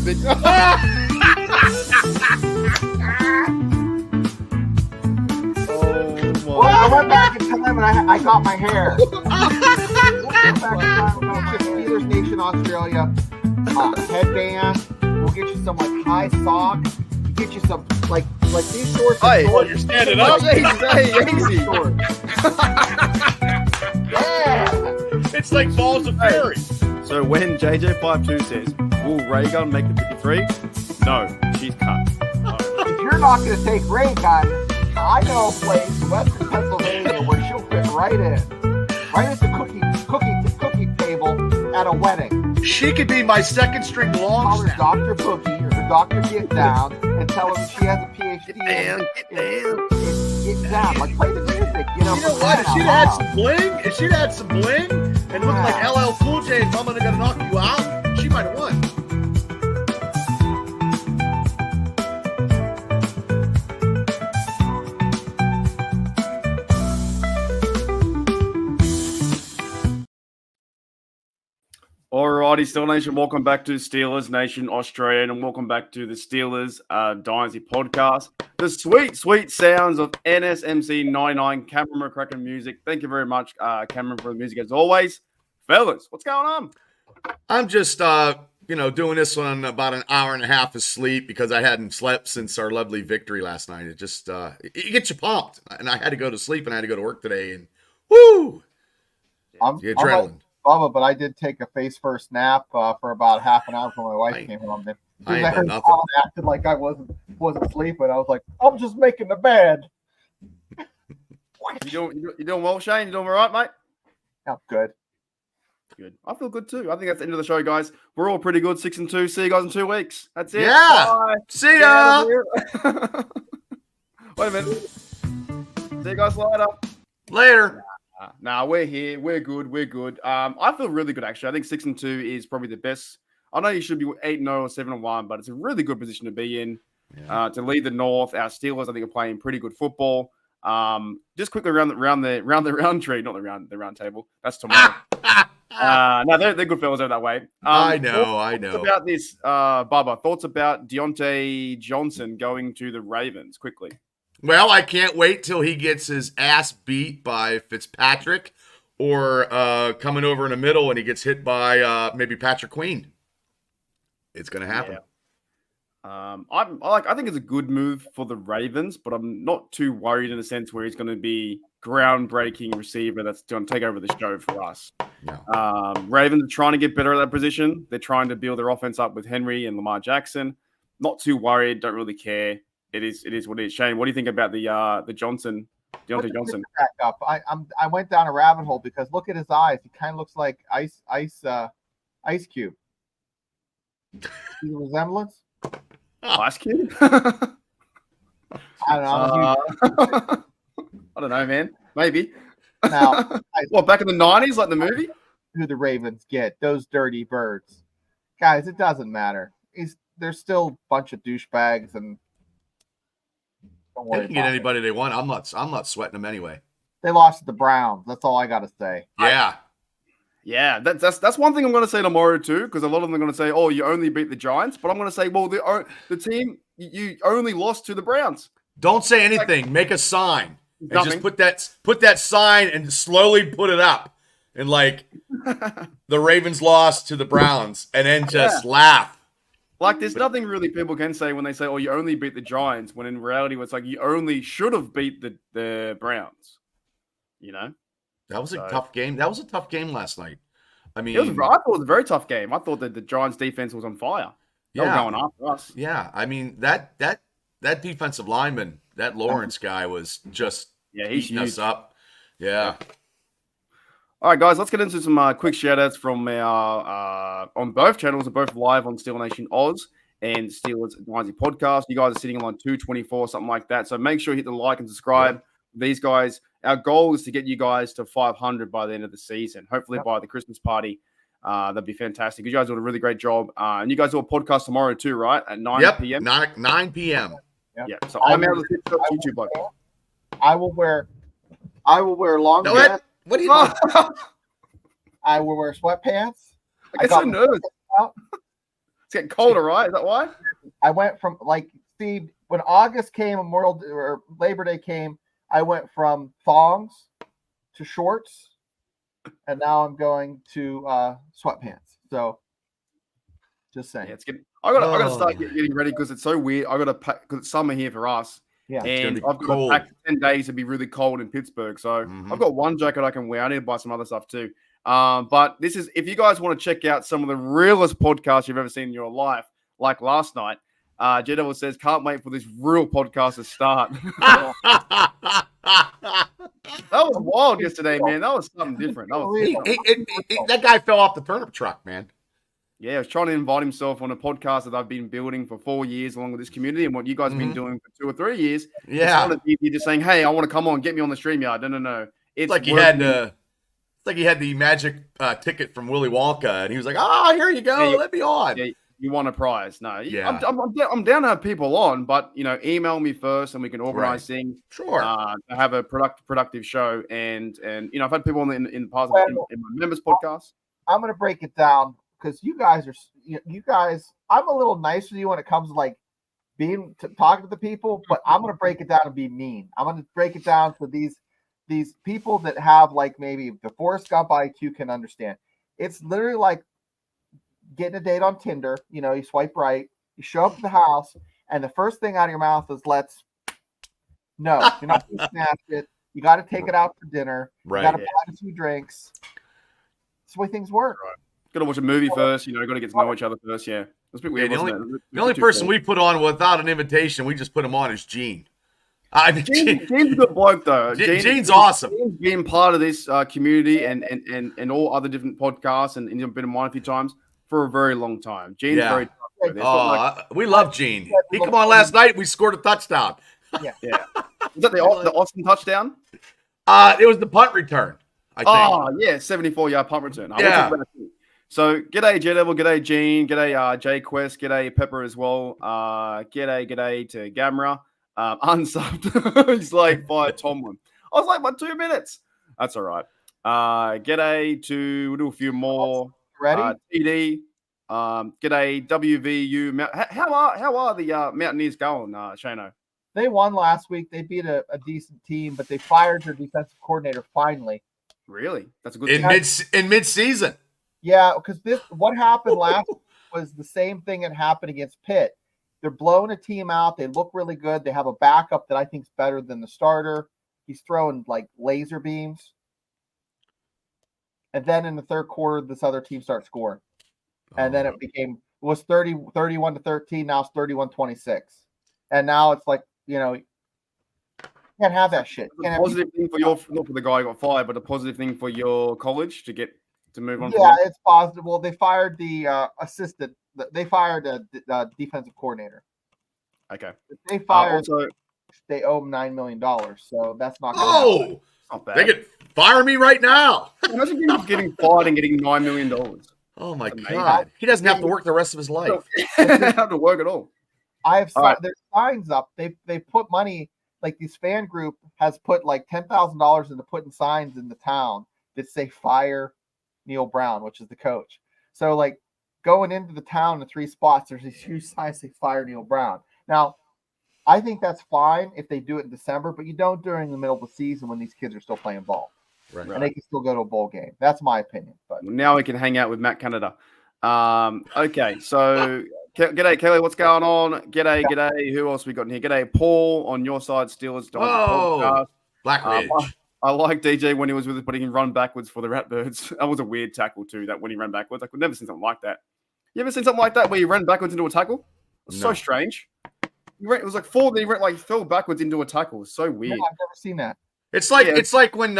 big. Well, I went back in time and I got my hair. Steelers Nation Australia headband. We'll get you some like high socks. We'll get you some like these shorts. Hey, shorts. you're standing up. Easy. Yeah. It's like balls of fury. So when JJ52 says, will Ray Gun make the 53? No, she's cut. If you're not going to take Ray Gun, I know a place in Western Pennsylvania where she'll fit right in. Right at the cookie table at a wedding. She could be my second string long Call her snapper. Dr. Bookie or her Dr. Get Down and tell her she has a PhD in Get Down. Like, play the music, you know. You know what? If she'd had some bling and looked like LL Cool J and Mama Gonna Knock You Out, she might have won. Alrighty, Steel Nation, welcome back to Steelers Nation Australia, and welcome back to the Steelers Dynasty Podcast. The sweet, sweet sounds of NSMC 99, Cameron McCracken music. Thank you very much, Cameron, for the music as always. Fellas, what's going on? I'm just, doing this on about an hour and a half of sleep because I hadn't slept since our lovely victory last night. It just, it gets you pumped. And I had to go to sleep and I had to go to work today. And woo! The adrenaline. Bubba, but I did take a face first nap for about half an hour before my wife came home. I ain't done nothing. Acted like I wasn't sleeping. I was like, I'm just making the bed. You doing well, Shane? You doing all right, mate? Yeah, good. Good. I feel good too. I think that's the end of the show, guys. We're all pretty good. 6-2. See you guys in 2 weeks. That's it. Yeah. Bye. See ya. Wait a minute. See you guys later. Later. Nah, we're here. We're good. We're good. I feel really good, actually. I think 6-2 is probably the best. I know you should be 8-0 or 7-1, but it's a really good position to be in. Yeah. To lead the North. Our Steelers, I think, are playing pretty good football. Just quickly around the round tree, not the round table. That's tomorrow. No, they're good fellas over that way. I know. Thoughts about this, Bubba. Thoughts about Deontay Johnson going to the Ravens quickly? Well, I can't wait till he gets his ass beat by Fitzpatrick or coming over in the middle and he gets hit by maybe Patrick Queen. It's going to happen. Yeah. I think it's a good move for the Ravens, but I'm not too worried in the sense where he's going to be groundbreaking receiver that's going to take over the show for us. No. Ravens are trying to get better at that position. They're trying to build their offense up with Henry and Lamar Jackson. Not too worried. Don't really care. It is what it is. Shane, what do you think about the Deontay Johnson? Back up. I went down a rabbit hole because look at his eyes. He kind of looks like Ice Cube. See the resemblance? Ice Cube? I don't know. I don't know, man. Maybe. Now, what, back in the 90s, like the movie? Who the Ravens get, those dirty birds. Guys, it doesn't matter. They're still a bunch of douchebags and don't worry. They can get anybody they want. I'm not sweating them anyway. They lost to the Browns. That's all I got to say. Yeah. Yeah, that's one thing I'm going to say tomorrow too, because a lot of them are going to say, "Oh, you only beat the Giants," but I'm going to say, "Well, the team you only lost to the Browns." Don't say anything. Make a sign. And Nothing. just put that sign and slowly put it up. And like the Ravens lost to the Browns and then just laugh. Like there's nothing really people can say when they say, "Oh, you only beat the Giants," when in reality it's like you only should have beat the Browns. You know? That was a tough game. That was a tough game last night. I mean, I thought it was a very tough game. I thought that the Giants defense was on fire. They were going after us. Yeah, I mean that defensive lineman, that Lawrence guy was just he's eating us up. Yeah. All right, guys, let's get into some quick shout-outs from our on both channels. Are both live on Steel Nation Oz and Steelers Dynasty Podcast. You guys are sitting on 224, something like that. So make sure you hit the like and subscribe. Yep. These guys, our goal is to get you guys to 500 by the end of the season. Hopefully by the Christmas party. That'd be fantastic. You guys doing a really great job. And you guys do a podcast tomorrow too, right? At 9 p.m.? 9 p.m. Yep. Yeah. So I'm out of the YouTube bloke. I will wear long pants. What do you want? I will wear sweatpants. I get so nervous. getting colder, right? Is that why? I went from Steve, when August came, or Labor Day came, I went from thongs to shorts, and now I'm going to sweatpants. So, just saying. Yeah, it's getting. I gotta start getting ready because it's so weird. I gotta pack because it's summer here for us. Yeah, and I've got to pack for 10 days to be really cold in Pittsburgh. So I've got one jacket I can wear. I need to buy some other stuff too. But this is, if you guys want to check out some of the realest podcasts you've ever seen in your life, like last night, Jedevil says, can't wait for this real podcast to start. That was wild yesterday, man. That was something different. That guy fell off the turnip truck, man. Yeah, he was trying to invite himself on a podcast that I've been building for 4 years along with this community and what you guys have been doing for 2 or 3 years. Yeah. It's not easy just saying, hey, I want to come on, get me on the StreamYard. No. It's like he had the magic ticket from Willy Wonka, and he was like, here you go, let me on. Yeah, you want a prize. No. Yeah. I'm down to have people on, but, email me first and we can organize things. Sure. To have a productive show. And I've had people in the past in my members podcast. I'm going to break it down. Because you guys, I'm a little nicer to you when it comes to talking to the people, but I'm going to break it down and be mean. I'm going to break it down for these people that have maybe the Forrest Gump IQ can understand. It's literally like getting a date on Tinder. You swipe right, you show up at the house, and the first thing out of your mouth is no, you're not going to snatch it. You got to take it out for dinner. Right. You got to buy a few drinks. That's the way things work. Right. Got to watch a movie first, got to get to know each other first. Yeah, that's a bit weird. The only person we put on without an invitation, we just put him on is Gene. Gene's a good bloke, though. Gene's awesome. Gene's been part of this community and all other different podcasts and been in mine a few times for a very long time. Gene's very tough. We love Gene. He came on last night. We scored a touchdown. Yeah. Was that the Austin touchdown? It was the punt return, I think. Oh, yeah, 74-yard punt return. So, g'day, Jedevil, g'day, Gene, g'day, Jay Quest, g'day, Pepper as well. G'day to Gamera. Unsubbed. He's like, by Tomlin. I was like, 2 minutes. That's all right. G'day to, we'll do a few more. Ready? TD. G'day, WVU. How are the Mountaineers going, Shano? They won last week. They beat a decent team, but they fired their defensive coordinator finally. Really? That's a good thing. In mid-season. Yeah, because what happened last week was the same thing that happened against Pitt. They're blowing a team out. They look really good. They have a backup that I think is better than the starter. He's throwing laser beams. And then in the third quarter, this other team starts scoring. And then it was 31-13. Now it's 31-26. And now it's you can't have that shit. A positive thing for not for the guy who got fired, but a positive thing for your college to move on. Yeah, it's positive. Well, they fired the assistant. They fired the defensive coordinator. Okay. If they fired. They owe him $9 million, so that's not. Not bad. They could fire me right now. Imagine getting fired and getting $9 million. Oh my God! He doesn't have to work the rest of his life. He doesn't have to work at all. There's signs up. They put money. This fan group has put $10,000 into putting signs in the town that say "Fire Neil Brown," which is the coach. So going into the town in 3 spots, there's these huge signs that say "Fire Neil Brown." Now, I think that's fine if they do it in December, but you don't during the middle of the season when these kids are still playing ball. Right. And they can still go to a bowl game. That's my opinion. But now we can hang out with Matt Canada. Okay, so g'day, Kelly. What's going on? G'day. Who else we got in here? G'day, Paul on your side. Steelers. Blackridge. I like DJ when he was with us, but he can run backwards for the Ratbirds. That was a weird tackle too. That when he ran backwards, I've never seen something like that. You ever seen something like that where you ran backwards into a tackle? It was so strange. It was 4, then he fell backwards into a tackle. It was so weird. No, I've never seen that. It's like when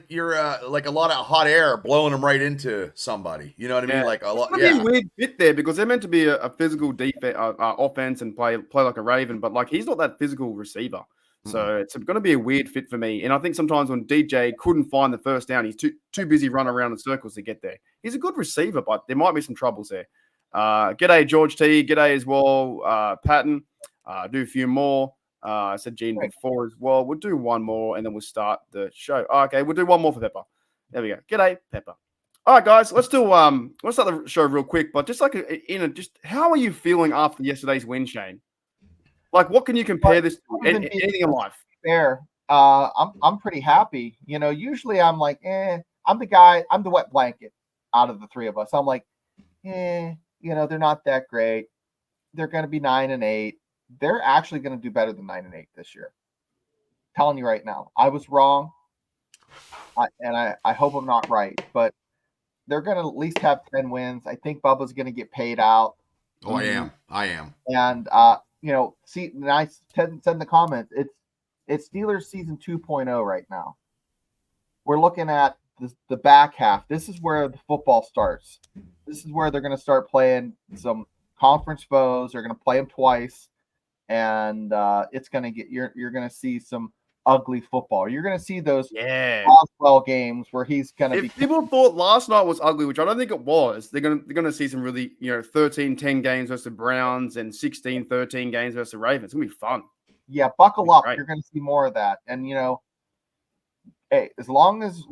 you're a lot of hot air blowing them right into somebody. You know what I mean? Like a lot. It's a weird fit there because they're meant to be a physical defense, offense and play like a Raven, but he's not that physical receiver. So it's going to be a weird fit for me. And I think sometimes when DJ couldn't find the first down, he's too busy running around in circles to get there. He's a good receiver, but there might be some troubles there. G'day, George T. G'day as well, Patton. Do a few more. I said Gene before as well. We'll do one more and then we'll start the show. Okay, we'll do one more for Pepper. There we go. G'day, Pepper. All right, guys, let's start the show real quick. But just like just how are you feeling after yesterday's win, Shane? Like, what can you compare this to? Anything in life? Fair. I'm pretty happy. Usually I'm like, I'm the wet blanket out of the three of us. I'm like, they're not that great. They're going to be 9-8. They're actually going to do better than 9-8 this year. Telling you right now, I was wrong, I hope I'm not right, but they're going to at least have 10 wins. I think Bubba's going to get paid out. Oh, I am. And see, nice said in the comments, it's Steelers season 2.0 right now. We're looking at the back half. This is where the football starts. This is where they're going to start playing some conference foes. They're going to play them twice, and it's going to get you're going to see some ugly football. You're going to see those Oswell games where he's going to be. People thought last night was ugly, which I don't think it was. They're going to see some really 13-10 games versus the Browns and 16-13 games versus the Ravens. It's going to be fun. Yeah, buckle up. Great. You're going to see more of that, and hey, as long as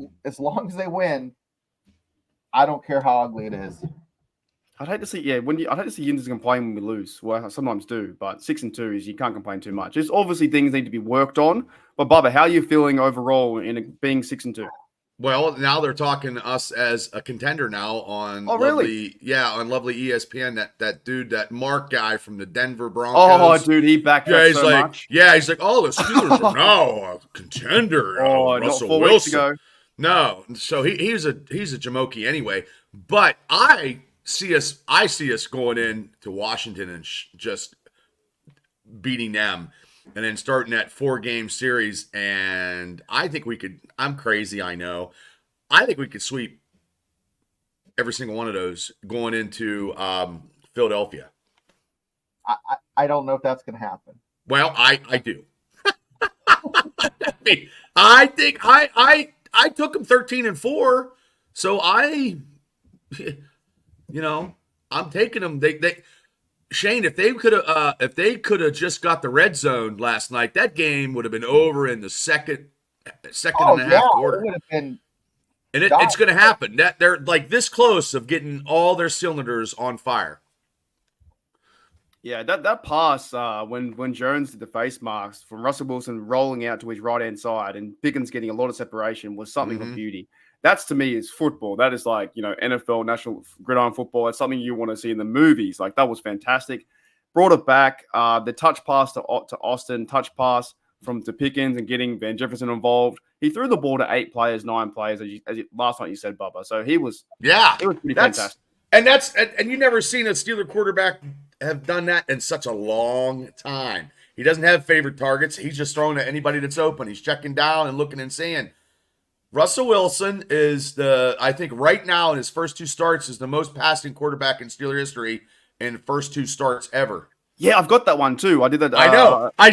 they win, I don't care how ugly it is. I'd hate to see, I'd hate to see Yinders complain when we lose. Well, I sometimes do, but 6-2 is you can't complain too much. There's obviously things need to be worked on. But Bubba, how are you feeling overall in being 6-2? Well, now they're talking to us as a contender now on really? On lovely ESPN. That dude, that Mark guy from the Denver Broncos. Oh, dude, he backed up so much. Yeah, he's like, oh, the Steelers are now a contender. Oh, Russell not 4 Wilson. weeks ago. No, so he's a Jamoke anyway. But I see us going in to Washington and just beating them. And then starting that 4-game series, and I think we could. I'm crazy, I know. I think we could sweep every single one of those going into Philadelphia. I don't know if that's going to happen. Well, I do. I think I took them 13-4, so I'm taking them. They Shane, if they could have just got the red zone last night, that game would have been over in the second and a half quarter. It would have been. And it's going to happen. That they're like this close of getting all their cylinders on fire. Yeah, that pass when Jones did the face masks from Russell Wilson rolling out to his right hand side and Pickens getting a lot of separation was something of beauty. That's to me is football. That is like, NFL national gridiron football. That's something you want to see in the movies. Like that was fantastic. Brought it back. The touch pass to Austin, touch pass to Pickens and getting Van Jefferson involved. He threw the ball to 8 players, 9 players, last night you said, Bubba. So it was pretty fantastic. And you never seen a Steeler quarterback have done that in such a long time. He doesn't have favorite targets. He's just throwing to anybody that's open. He's checking down and looking and saying, Russell Wilson is I think right now in his first 2 starts is the most passing quarterback in Steeler history in the first 2 starts ever. Yeah, I've got that one too. I did that. I know. I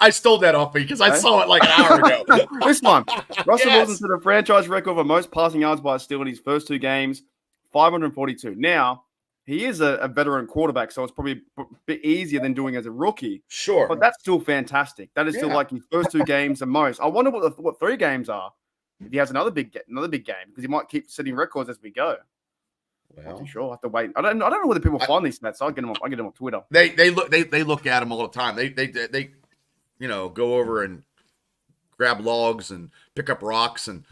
stole that off me because I saw it like an hour ago. This one, Russell Wilson set a franchise record for most passing yards by a Steeler in his first 2 games, 542. Now he is a veteran quarterback, so it's probably a bit easier than doing as a rookie. Sure, but that's still fantastic. That is still like his first 2 games the most. I wonder what 3 games are. If he has another big game, because he might keep setting records as we go. Well, not too sure. I have to wait. I don't know whether people find these stats. So I'll get them on Twitter. They look at them all the time. They go over and grab logs and pick up rocks, and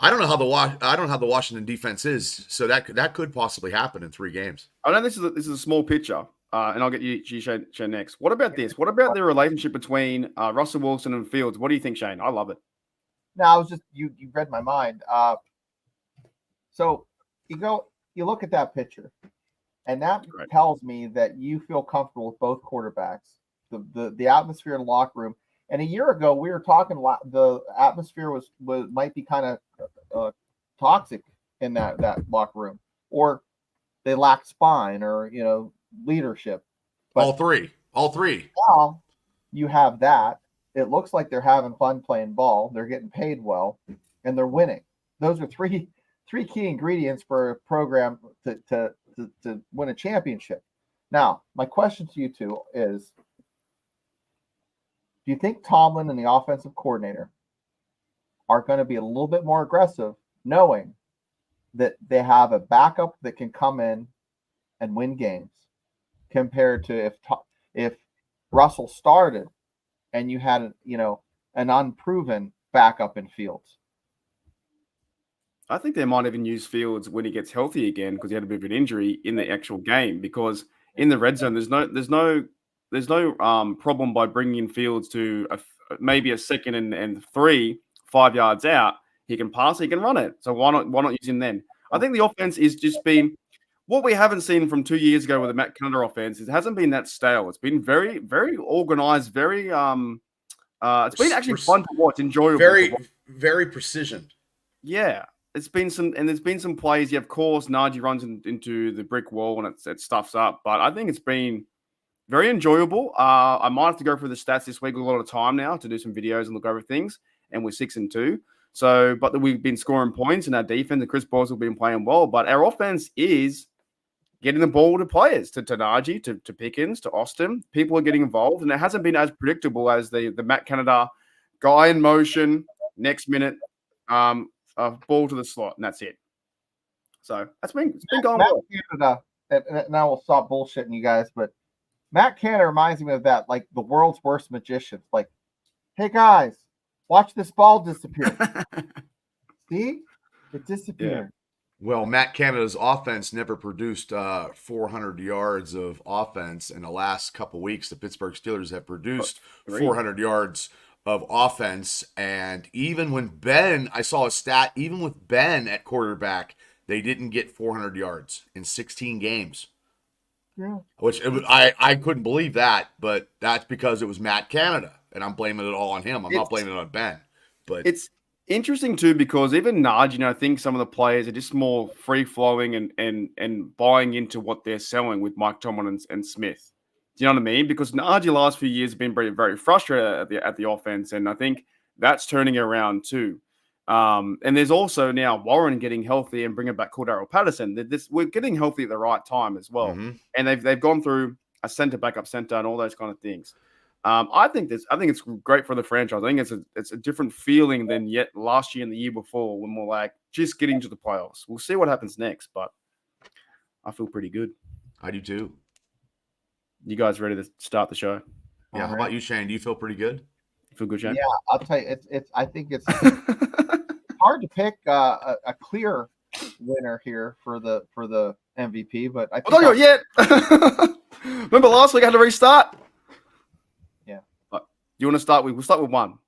I don't know how the Washington defense is. So that could possibly happen in 3 games. I know this is a small picture, and I'll get you Shane next. What about this? What about the relationship between Russell Wilson and Fields? What do you think, Shane? I love it. No, I was just you read my mind. So you look at that picture, and that tells me that you feel comfortable with both quarterbacks. The atmosphere in the locker room. And a year ago, we were talking. The atmosphere might be kind of toxic in that locker room, or they lack spine, or leadership. But all three. Now you have that. It looks like they're having fun playing ball. They're getting paid well, and they're winning. Those are three key ingredients for a program to win a championship. Now, my question to you two is, do you think Tomlin and the offensive coordinator are going to be a little bit more aggressive, knowing that they have a backup that can come in and win games compared to if Russell started and you had an unproven backup in Fields. I think they might even use Fields when he gets healthy again because he had a bit of an injury in the actual game. Because in the red zone, there's no problem by bringing in Fields to maybe a second and 5 yards out. He can pass, he can run it. So why not use him then? I think the offense is just been what we haven't seen from 2 years ago with the Matt Canada offense. It hasn't been that stale. It's been very, very organized. Very it's been actually fun to watch, enjoyable. Very precision. Yeah. There's been some plays. Yeah, of course, Najee runs into the brick wall and it stuffs up. But I think it's been very enjoyable. I might have to go through the stats this week with a lot of time now to do some videos and look over things. And we're 6-2. So, but we've been scoring points in our defense. And Chris Boyle's have been playing well. But our offense is getting the ball to players, to Najee, to Pickens, to Austin. People are getting involved. And it hasn't been as predictable as the Matt Canada guy in motion, next minute, ball to the slot, and that's it. So it's been going well. Canada, and I will stop bullshitting you guys, but Matt Canada reminds me of that, like the world's worst magician. Like, hey guys, watch this ball disappear. See, it disappeared. Yeah. Well, Matt Canada's offense never produced 400 yards of offense in the last couple weeks. The Pittsburgh Steelers have produced 400 yards of offense, and even when I saw a stat, even with Ben at quarterback, they didn't get 400 yards in 16 games. Yeah. Which I couldn't believe that, but that's because it was Matt Canada, and I'm blaming it all on him. I'm not blaming it on Ben. But it's interesting too because even Najee, I think some of the players are just more free flowing and buying into what they're selling with Mike Tomlin and Smith. Do you know what I mean? Because Najee last few years have been very, very frustrated at the offense, and I think that's turning around too. And there's also now Warren getting healthy and bringing back Cordarrelle Patterson. We're getting healthy at the right time as well, and they've gone through a center, backup center, and all those kind of things. I think it's great for the franchise. I think it's a different feeling than yet last year and the year before when we're like just getting to the playoffs. We'll see what happens next, but I feel pretty good. I do too. You guys ready to start the show? Yeah. How about you, Shane? Do you feel pretty good? You feel good, Shane? Yeah, I'll tell you. I think it's hard to pick a clear winner here for the MVP, but I think yet. Remember last week I had to restart. Yeah. You want to start with? We'll start with one.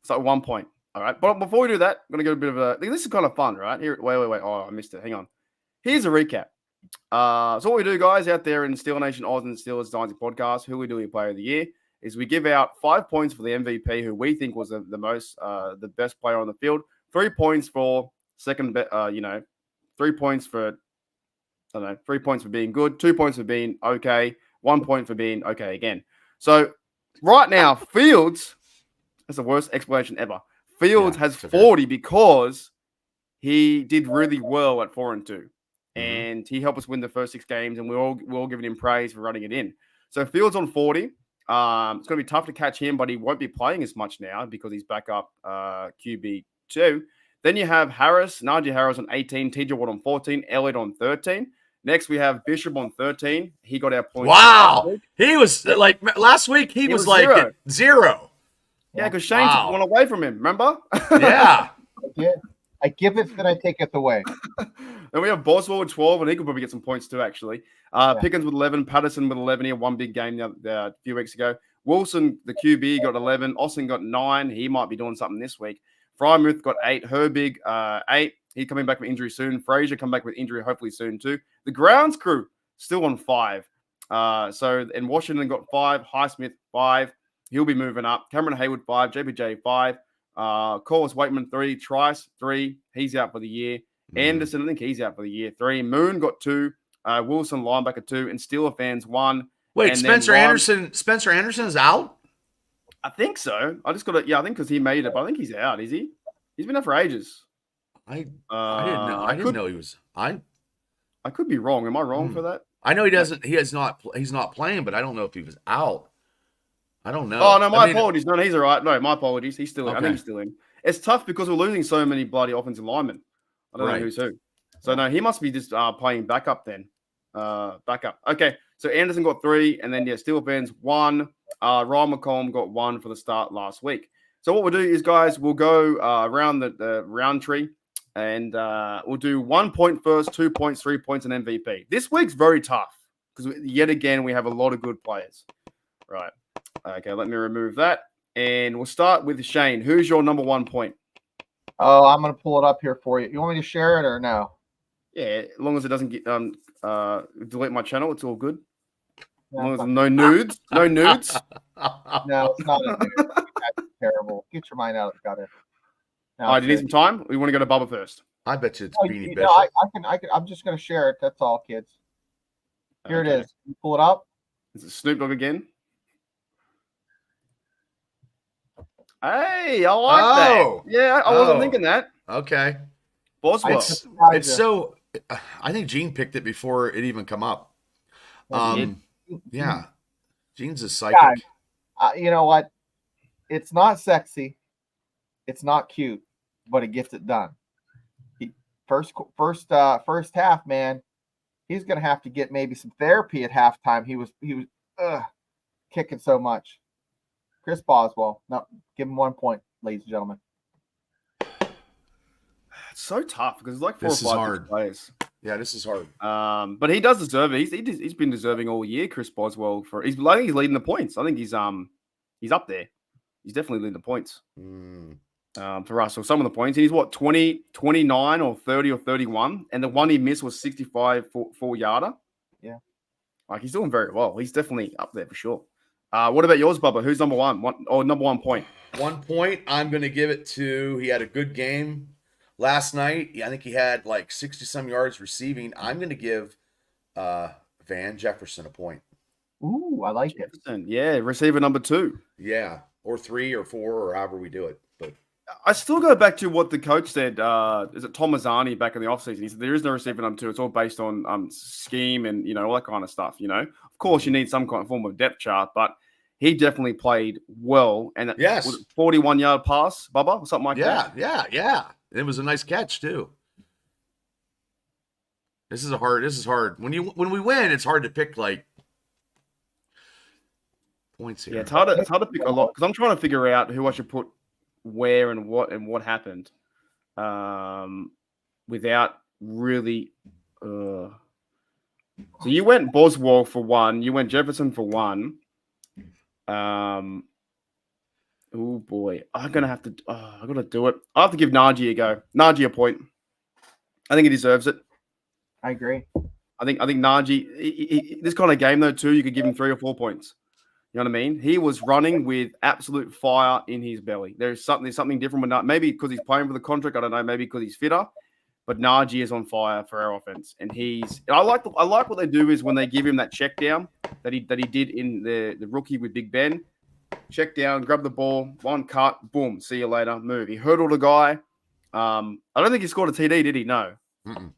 Start with 1 point. All right. But before we do that, I'm gonna get a bit of a. This is kind of fun, right? Here. Wait. Oh, I missed it. Hang on. Here's a recap. So what we do, guys, out there in Steel Nation Oz and Steelers Dynasty Podcast, who we do Player of the Year, is we give out 5 points for the MVP, who we think was the best player on the field. 3 points for second, 3 points for, 3 points for being good, 2 points for being okay, 1 point for being okay again. So right now, Fields, that's the worst explanation ever. Fields has 40 because he did really well at 4-2. And he helped us win the first 6 games, and we're all giving him praise for running it in. So Fields on 40. It's going to be tough to catch him, but he won't be playing as much now because he's back up QB2. Then you have Najee Harris on 18, TJ Watt on 14, Elliott on 13. Next, we have Bishop on 13. He got our points. Wow. He was like last week, he was like zero. Yeah, because Shane took one away from him, remember? Yeah. I give it, then I take it away. Then we have Boswell with 12, and he could probably get some points too, actually. Pickens with 11, Patterson with 11. He had one big game a few weeks ago. Wilson, the QB, got 11. Austin got 9. He might be doing something this week. Frymouth got 8. Herbig, 8. He's coming back with injury soon. Frazier come back with injury hopefully soon too. The grounds crew still on 5. And Washington got 5. Highsmith 5. He'll be moving up. Cameron Hayward 5. JPJ 5. Corliss Waitman 3. Trice 3. He's out for the year. Anderson, I think he's out for the year. 3. Moon got 2. Wilson linebacker 2. And Steeler fans 1. Wait, Spencer Anderson is out? I think so. I just got it. Yeah, I think because he made it, but I think he's out. Is he? He's been out for ages. I didn't know. I didn't know he was. I could be wrong. Am I wrong for that? I know he doesn't. He's not playing, but I don't know if he was out. I don't know. Oh no, my apologies. No, he's all right. No, my apologies. He's still in. Okay. I think he's still in. It's tough because we're losing so many bloody offensive linemen. I don't know who's who. So no, he must be just playing backup then. Backup. Okay, so Anderson got 3, and then Steel fans 1. Ryan McCollum got 1 for the start last week. So what we'll do is, guys, we'll go around the round tree, and we'll do 1 point first, 2 points, 3 points, and MVP. This week's very tough because yet again we have a lot of good players. Right. Okay, let me remove that, and we'll start with Shane. Who's your number 1 point? Oh, I'm going to pull it up here for you. You want me to share it or no? Yeah, as long as it doesn't get delete my channel, it's all good. As No, long as no nudes, no nudes. no, it's not a nude. That's terrible. Get your mind out of the gutter. No, All right, do you need some time? We want to go to Bubba first. I bet you it's no, Beanie you Bishop. know, I can. I'm just going to share it. That's all, kids. Here Okay. it is. You pull it up. Is it Snoop Dogg again? Hey, I like Oh. that. Yeah, I wasn't Oh. thinking that. Okay. Boswell. It's so. I think Gene picked it before it even come up. Yeah. Gene's a psychic. Guys, you know what? It's not sexy. It's not cute, but it gets it done. First half, man. He's gonna have to get maybe some therapy at halftime. He was kicking so much. Chris Boswell. No, give him 1 point, ladies and gentlemen. It's so tough because it's like 4 This or is 5 hard. players. Yeah, this is hard. But he does deserve it. He's been deserving all year. Chris Boswell I think he's leading the points. I think he's up there. He's definitely leading the points. For us, or some of the points. He's what 20, 29 or 30 or 31, and the one he missed was 65 4-yarder. Yeah, like he's doing very well. He's definitely up there for sure. What about yours, Bubba? Who's number 1? Number 1 point. 1 point. I'm going to give it to. He had a good game last night. I think he had like 60 some yards receiving. I'm going to give Van Jefferson a point. Ooh, I like it. Yeah, receiver number 2. Yeah, or 3 or 4 or however we do it. But I still go back to what the coach said. Is it Tom Mazzani back in the offseason? He said there is no receiver number 2. It's all based on scheme and all that kind of stuff. Of course, you need some kind of form of depth chart, but he definitely played well. And yes, was it 41-yard pass, Bubba, or something like that. Yeah. It was a nice catch too. This is hard. When we win, it's hard to pick like points here. Yeah, it's hard to pick a lot because I'm trying to figure out who I should put where and what happened, without really. So you went Boswell for 1. You went Jefferson for 1. Oh boy, I'm gonna have to. I gotta do it. I have to give Najee a go. Najee a point. I think he deserves it. I agree. I think Najee. This kind of game though, too, you could give him 3 or 4 points. You know what I mean? He was running with absolute fire in his belly. There's something different with Najee. Maybe because he's playing for the contract. I don't know. Maybe because he's fitter. But Najee is on fire for our offense, and I like what they do is when they give him that check down that he did in the rookie with Big Ben. Check down, grab the ball, 1 cut, boom, see you later, move. He hurdled a guy. I don't think he scored a TD, did he? No. Mm-mm.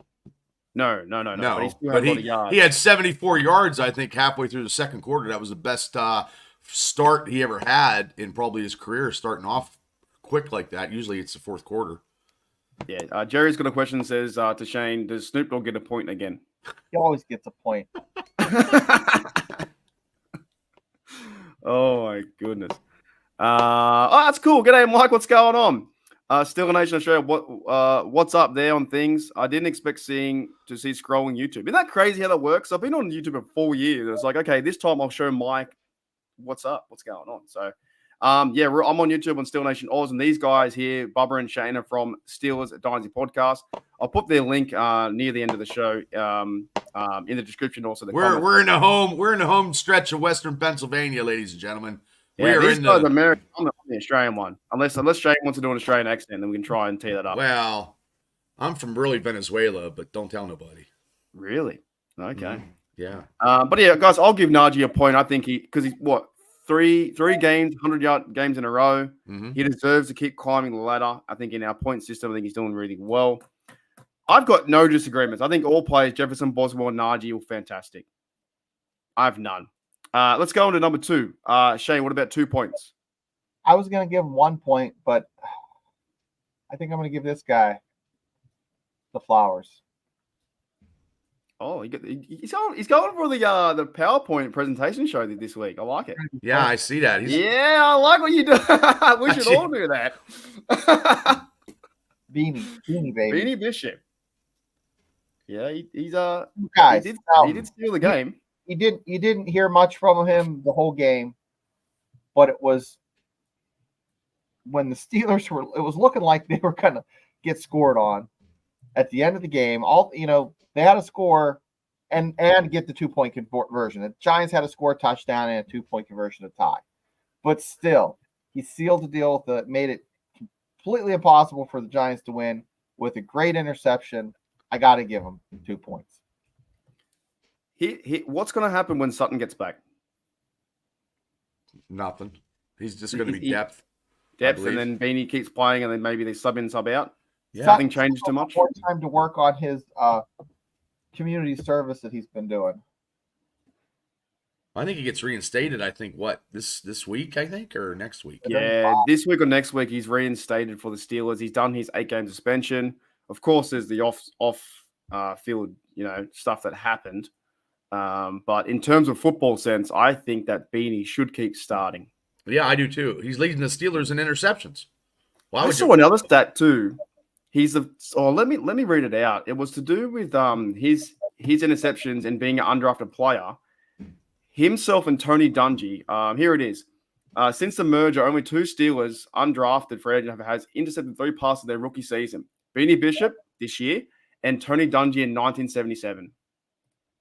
No. But he still had a lot of yards. He had 74 yards, I think, halfway through the second quarter. That was the best start he ever had in probably his career, starting off quick like that. Usually it's the fourth quarter. Yeah. Jerry's got a question, says to Shane, does Snoop Dogg get a point again? He always gets a point. Oh, my goodness. That's cool. G'day, Mike. What's going on? Still Nation Australia, what's up there on things? I didn't expect to see scrolling YouTube. Isn't that crazy how that works? I've been on YouTube for 4 years. It's like, okay, this time I'll show Mike what's up, what's going on. So, I'm on YouTube on Steel Nation Oz, and these guys here, Bubba and Shane, are from Steelers Dynasty Podcast. I'll put their link near the end of the show in the description. Also, We're in the home stretch of Western Pennsylvania, ladies and gentlemen. Yeah, we are these in guys the are American. I'm the Australian one. Unless Shane wants to do an Australian accent, then we can try and tee that up. Well, I'm from really Venezuela, but don't tell nobody. Really? Okay. Yeah. But yeah, guys, I'll give Najee a point. I think because he's what three games, 100-yard games in a row. Mm-hmm. He deserves to keep climbing the ladder. I think in our point system, I think he's doing really well. I've got no disagreements. I think all players, Jefferson, Boswell, and Najee, were fantastic. I have none. Let's go on to number 2. Shane, what about 2 points? I was going to give him 1 point, but I think I'm going to give this guy the flowers. Oh, he's going for the PowerPoint presentation show this week. I like it. Yeah, I see that. Yeah, I like what you do. We should all do that. Beanie baby. Beanie Bishop. Yeah, he's Guys, he did steal the game. You didn't hear much from him the whole game, but it was when the Steelers it was looking like they were gonna get scored on at the end of the game. They had to score and get the 2-point conversion. The Giants had to score a touchdown and a 2-point conversion to tie. But still, he sealed the deal that made it completely impossible for the Giants to win with a great interception. I got to give him 2 points. What's going to happen when Sutton gets back? Nothing. He's just going to be depth. Depth, and then Beanie keeps playing, and then maybe they sub in, sub out. Yeah. Nothing changes too much. More time to work on his community service that he's been doing. I think he gets reinstated. I think this week, I think, or next week. Yeah, this week or next week he's reinstated for the Steelers. He's done his 8-game suspension. Of course, there's the off field stuff that happened. But in terms of football sense, I think that Beanie should keep starting. Yeah, I do too. He's leading the Steelers in interceptions. I saw another stat too. Let me read it out. It was to do with his interceptions and being an undrafted player. Himself and Tony Dungy. Here it is. Since the merger, only 2 Steelers undrafted free agent has intercepted 3 passes their rookie season. Beanie Bishop this year and Tony Dungy in 1977.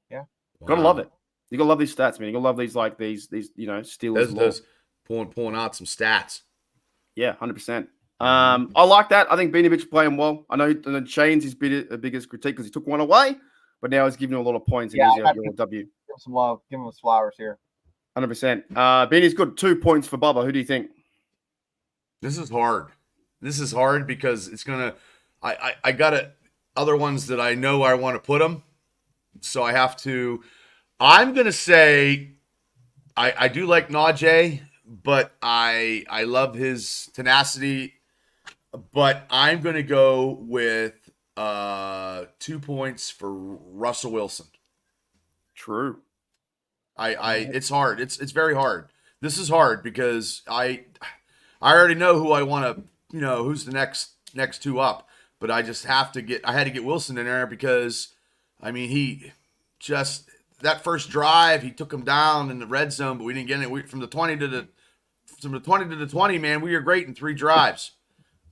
Yeah, wow. Gotta love it. You gotta love these stats, man. You gotta love these Steelers. Those pulling out some stats. Yeah, 100%. I like that. I think Beanie Bishop playing well. I know Shane's his biggest critique because he took one away, but now he's giving you a lot of points. And he's your W. Give him some love. Give him his flowers here. 100%. Beanie's good. 2 points for Bubba. Who do you think? This is hard. This is hard because it's gonna. I got other ones that I know I want to put them, so I have to. I'm gonna say I do like Najee, but I love his tenacity. But I'm gonna go with 2 points for Russell Wilson. True. It's hard. It's very hard. This is hard because I already know who I want to, who's the next 2 up, but I just had to get Wilson in there because he just that first drive, he took him down in the red zone, but we didn't get it. From the 20 to the 20, man, we were great in 3 drives.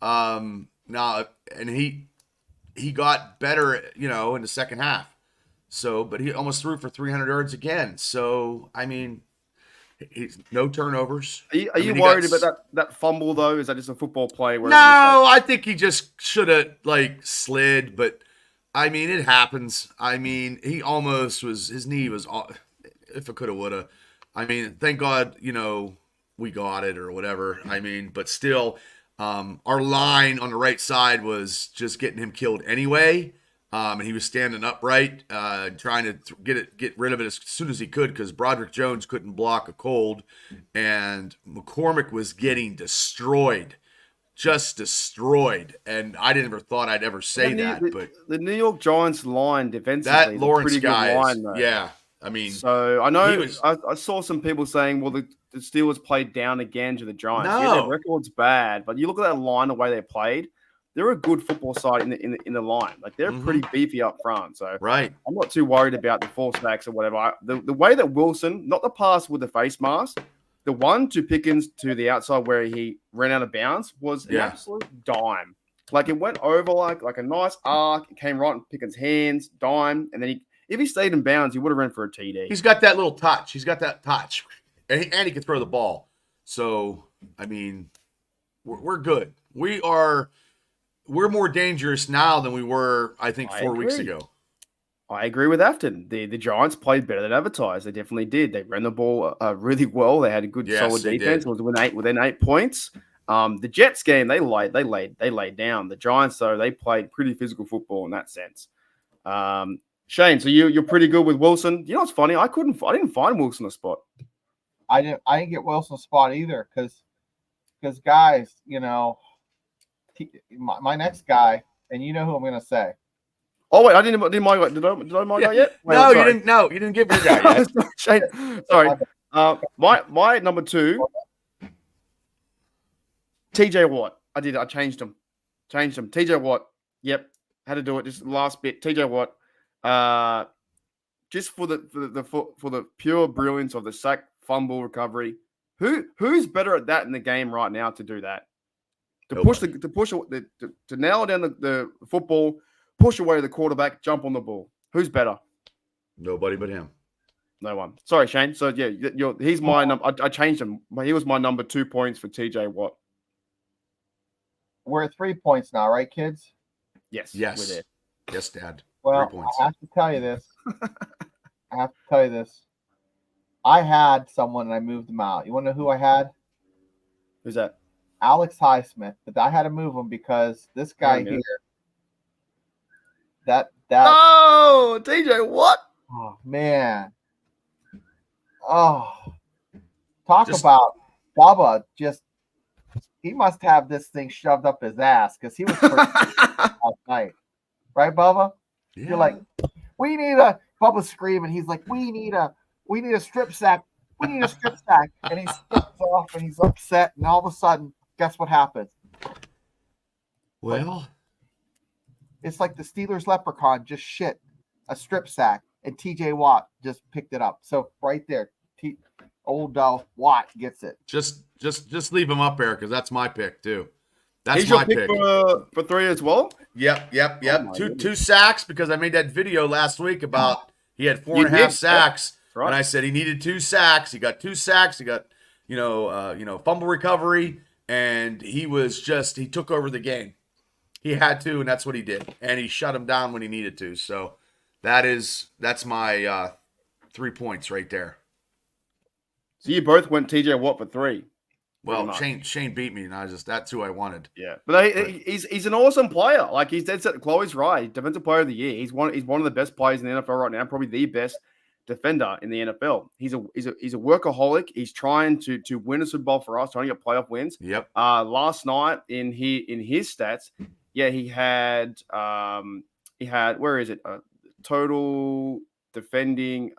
Now, and he got better, in the second half. So, but he almost threw for 300 yards again. So, he's no turnovers. Are you worried about that fumble though? Is that just a football play? No, I think he just should have slid, but it happens. He almost was. His knee was. If it coulda, woulda. Thank God, we got it or whatever. But still, our line on the right side was just getting him killed anyway. And he was standing upright, trying to get rid of it as soon as he could because Broderick Jones couldn't block a cold, and McCormick was getting destroyed, just destroyed. And I never thought I'd ever say but the New York Giants line defensively, that Lawrence pretty guy, good line, though. Yeah. So I know I saw some people saying, well, the Steelers played down again to the Giants. No. Yeah, their record's bad, but you look at that line, the way they played. They're a good football side in the line. They're pretty beefy up front. So right. I'm not too worried about the false backs or whatever. The way that Wilson, not the pass with the face mask, the one to Pickens to the outside where he ran out of bounds was an absolute dime. It went over like a nice arc. It came right in Pickens' hands, dime, and then if he stayed in bounds, he would have run for a TD. He's got that little touch. And he can throw the ball. So we're good. We're more dangerous now than we were, I think, 4 weeks ago. I agree with Afton. The Giants played better than advertised. They definitely did. They ran the ball really well. They had a good, solid defense. It was within 8 points. The Jets game, they laid down. The Giants, though, they played pretty physical football in that sense. Shane, so you're pretty good with Wilson. You know what's funny? I didn't find Wilson a spot. I didn't get Wilson a spot either because guys, my next guy, and you know who I'm going to say. Oh wait, I didn't my did I my guy yet? Wait, No, you sorry. didn't. No, you didn't give your guy yet. Shane, sorry. My number 2, TJ Watt. I changed him. TJ Watt. Yep, had to do it. Just last bit. TJ Watt. Just for the pure brilliance of the sack fumble recovery. Who's better at that in the game right now to do that? To nail down the football, push away the quarterback, jump on the ball. Who's better? Nobody but him. No one. Sorry, Shane. So yeah, he's my number. I changed him. He was my number 2 points for TJ Watt. We're at 3 points now, right, kids? Yes. Yes. We're there. Yes, Dad. Well, 3 points. I have to tell you this. I had someone and I moved them out. You want to know who I had? Who's that? Alex Highsmith. But I had to move him because this guy here. That. Oh, TJ Watt. Oh man. Oh, talk about Bubba. He must have this thing shoved up his ass because he was last night, right, Bubba? Yeah. You're like, we need Bubba's screaming. He's like, we need a strip sack. We need a strip sack, and he steps off and he's upset. And all of a sudden, guess what happens? Well, it's like the Steelers leprechaun just shit a strip sack, and TJ Watt just picked it up. So right there, old Watt gets it. just leave him up there because that's my pick too. That's He's my your pick for 3 as well. Yep. Oh, two sacks because I made that video last week about he had 4.5 did, sacks, right. and I said he needed 2 sacks. He got 2 sacks. He got fumble recovery, and he took over the game. He had to, and that's what he did, and he shut him down when he needed to. So that's my 3 points right there. So you both went TJ Watt for 3. Well, Shane beat me, and that's who I wanted. Yeah, but he's an awesome player. Like he's dead set. Chloe's right. Defensive Player of the Year. He's one of the best players in the NFL right now. Probably the best defender in the NFL. He's a workaholic. He's trying to win a Super Bowl for us, trying to get playoff wins. Yep. Last night in his stats, he had where is it? Total defending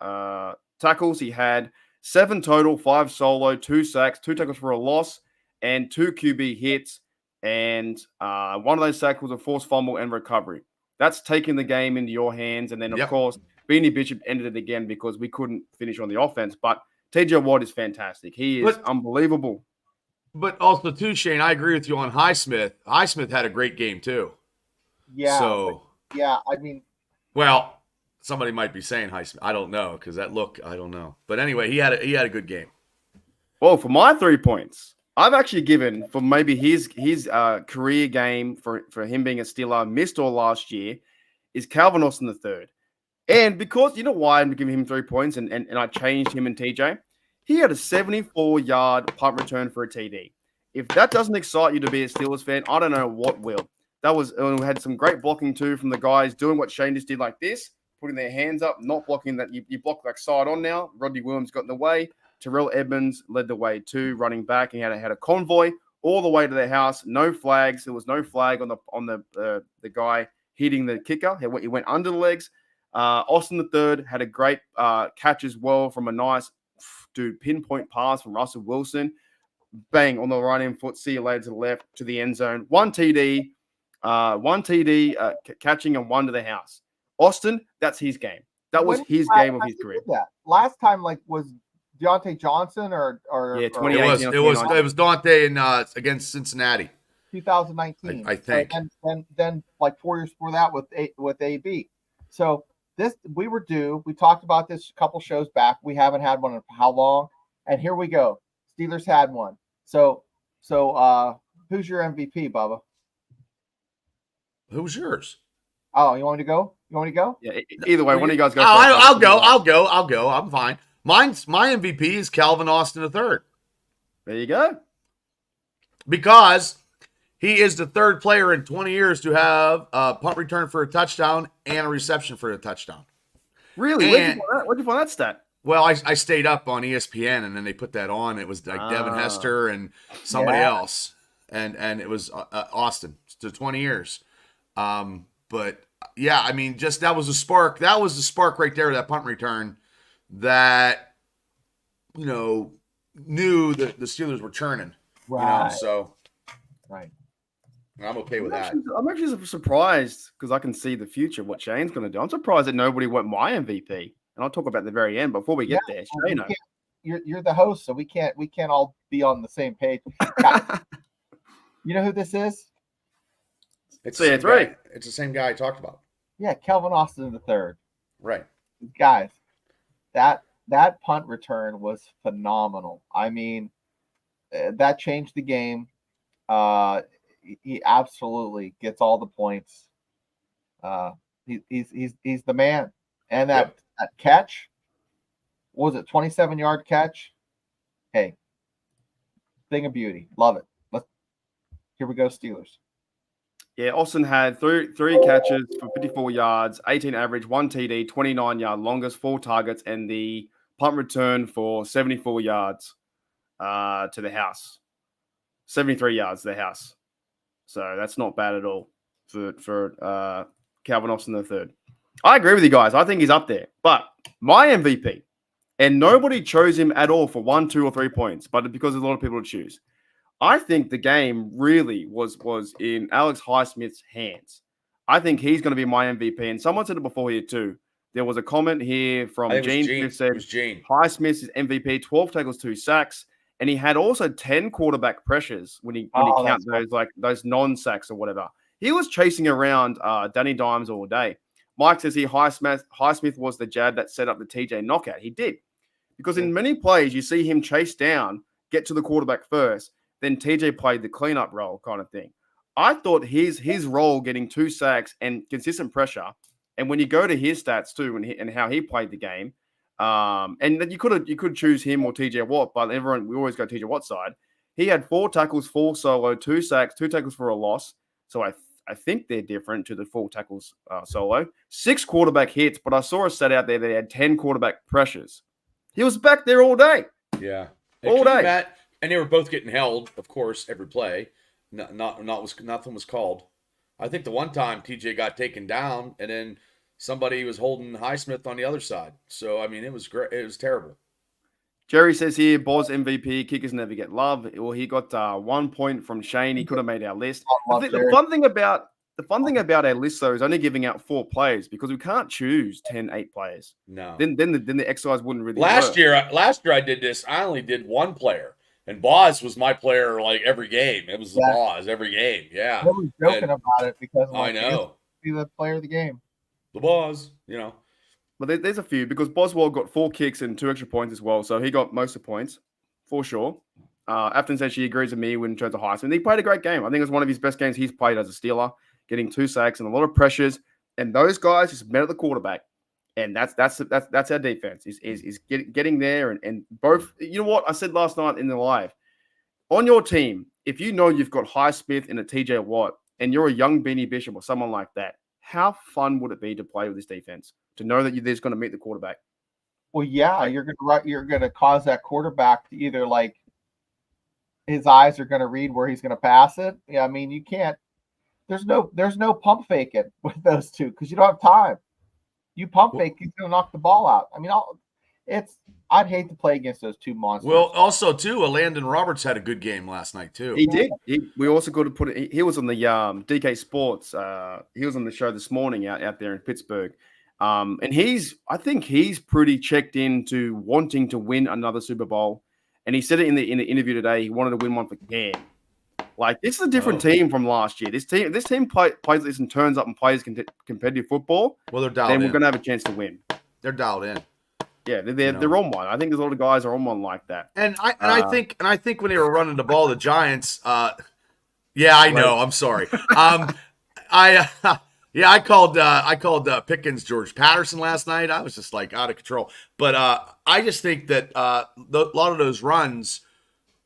tackles. He had 7 total, 5 solo, 2 sacks, 2 tackles for a loss, and 2 QB hits. And one of those sacks was a forced fumble and recovery. That's taking the game into your hands. And then, of course, Beanie Bishop ended it again because we couldn't finish on the offense. But TJ Watt is fantastic. He is unbelievable. But also, too, Shane, I agree with you on Highsmith. Highsmith had a great game, too. Yeah. So, I mean. Well, somebody might be saying Highsmith. I don't know because that look, I don't know. But anyway, he had a good game. Well, for my 3 points, I've actually given for maybe his career game for him being a Steeler, missed all last year, is Calvin Austin III. And because, you know why I'm giving him 3 points and I changed him and TJ? He had a 74-yard punt return for a TD. If that doesn't excite you to be a Steelers fan, I don't know what will. We had some great blocking too from the guys doing what Shane just did like this, putting their hands up, not blocking that. You block like side on now. Rodney Williams got in the way. Terrell Edmonds led the way too, running back. He had a convoy all the way to their house. No flags. There was no flag on the guy hitting the kicker. He went under the legs. Austin III had a great catch as well from a nice pinpoint pass from Russell Wilson. Bang on the right hand foot. See you later to the left to the end zone. One TD catching and 1 to the house. Austin, that's his game. That was his game of his career. That last time, was Deontay Johnson or 2018. It was Dante against Cincinnati. 2019, I think. And then like 4 years before that with AB. So this we were due. We talked about this a couple shows back. We haven't had one in how long? And here we go. Steelers had one. So who's your MVP, Bubba? Who's yours? Oh, you want me to go? Yeah. Either way, one of you guys go. I'll go. I'm fine. My MVP is Calvin Austin III. There you go. Because he is the 3rd player in 20 years to have a punt return for a touchdown and a reception for a touchdown. Really? Where'd you find that stat? Well, I stayed up on ESPN, and then they put that on. It was like Devin Hester and somebody else, and it was Austin to 20 years. But yeah, I mean, just that was a spark. That was the spark right there, that punt return that, knew that the Steelers were churning. Right. So Right. I'm okay with that. I'm actually surprised because I can see the future, what Shane's going to do. I'm surprised that nobody went my MVP. And I'll talk about the very end before we get there. Shane, you're the host, so we can't all be on the same page. You know who this is? It's the same guy I talked about. Yeah, Kelvin Austin III. Right. Guys, that punt return was phenomenal. I mean, that changed the game. He absolutely gets all the points. He's the man. And that catch, what was it, 27-yard catch? Hey, thing of beauty. Love it. Here we go, Steelers. Yeah, Austin had three catches for 54 yards, 18 average, 1 TD, 29-yard longest, 4 targets, and the punt return for 74 yards to the house. 73 yards to the house. So that's not bad at all for Calvin Austin III. I agree with you guys. I think he's up there. But my MVP, and nobody chose him at all for 1, 2, or 3 points, but because there's a lot of people to choose. I think the game really was in Alex Highsmith's hands. I think he's going to be my MVP. And someone said it before here too. There was a comment here from Gene who said Highsmith's MVP, 12 tackles, 2 sacks. And he had also 10 quarterback pressures when he count those non-sacks or whatever. He was chasing around Danny Dimes all day. Mike says here Highsmith was the jab that set up the TJ knockout. He did. Because in many plays, you see him chase down, get to the quarterback first, then TJ played the cleanup role kind of thing. I thought his role getting 2 sacks and consistent pressure, and when you go to his stats too and how he played the game, and then you could choose him or TJ Watt, but we always go TJ Watt's side. He had 4 tackles, 4 solo, 2 sacks, 2 tackles for a loss. So I think they're different to the 4 tackles solo. 6 quarterback hits, but I saw a stat out there that he had 10 quarterback pressures. He was back there all day. Yeah, all day. Matt, and they were both getting held, of course, every play. Nothing was called. I think the one time TJ got taken down, and then somebody was holding Highsmith on the other side. So I mean, it was great. It was terrible. Jerry says here, Boz MVP, kickers never get love. Well, he got 1 point from Shane. He could have made our list. The fun thing about our list, though, is only giving out 4 players because we can't choose 10, 8 players. No. Then the exercise wouldn't really Last work. year I did this. I only did 1 player. And Boz was my player like every game. It was the Boz every game. Yeah. I was joking about it because I know. Be the player of the game. The Boz, But there's a few because Boswell got 4 kicks and 2 extra points as well. So he got most of the points for sure. Afton says she agrees with me when in terms of Highsmith. He played a great game. I think it was one of his best games he's played as a Steeler, getting 2 sacks and a lot of pressures. And those guys just met at the quarterback. And that's our defense is getting there and both. You know what I said last night in the live on your team. If you know you've got Highsmith and a TJ Watt and you're a young Beanie Bishop or someone like that, how fun would it be to play with this defense? To know that you're just going to meet the quarterback. Well, yeah, you're gonna cause that quarterback to either like his eyes are gonna read where he's gonna pass it. Yeah, I mean you can't. There's no pump faking with those two because you don't have time. You pump fake, he's gonna knock the ball out. I mean, I'd hate to play against those 2 monsters. Well, also too, Landon Roberts had a good game last night too. He did. We also got to put it. He was on the DK Sports. He was on the show this morning out there in Pittsburgh. And I think he's pretty checked into wanting to win another Super Bowl. And he said it in the interview today. He wanted to win one for Cam. Like this is a different team from last year. This team plays this and turns up and plays competitive football. Well, they're dialed in. Then we're going to have a chance to win. They're dialed in. Yeah, they're on one. I think there's a lot of guys are on one like that. And I think when they were running the ball, the Giants. Yeah, I know. I'm sorry. I called Pickens George Patterson last night. I was just like out of control. But I just think that a lot of those runs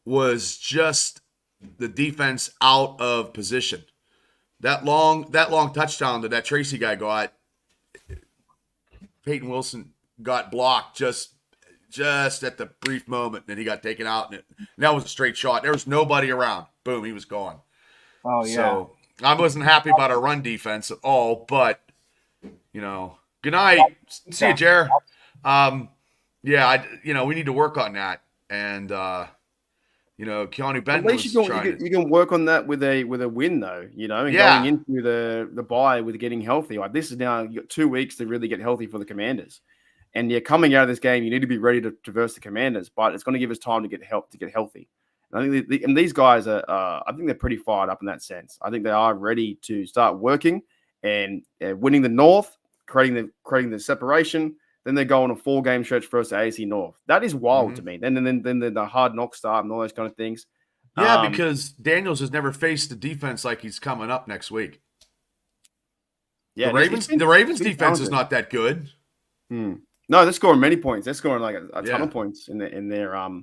was just the defense out of position. That long touchdown that Tracy guy got, Peyton Wilson got blocked just at the brief moment, and he got taken out. And that was a straight shot. There was nobody around. Boom, he was gone. Oh yeah. So I wasn't happy about our run defense at all, but Good night. See you, Jer. Yeah, we need to work on that. And Keanu At Benton least was trying you can work on that with a win though, and going into the bye with getting healthy. Like this is now you got 2 weeks to really get healthy for the Commanders, and coming out of this game, you need to be ready to traverse the Commanders, but it's going to give us time to get healthy. And I think and these guys are, I think they're pretty fired up in that sense. I think they are ready to start working and winning the North, creating the separation. Then they go on a 4-game stretch versus AFC North. That is wild to me. Then the hard knock start and all those kind of things. Yeah, because Daniels has never faced a defense like he's coming up next week. Yeah, the Ravens defense is not that good. No, they're scoring many points. They're scoring like a ton of points in the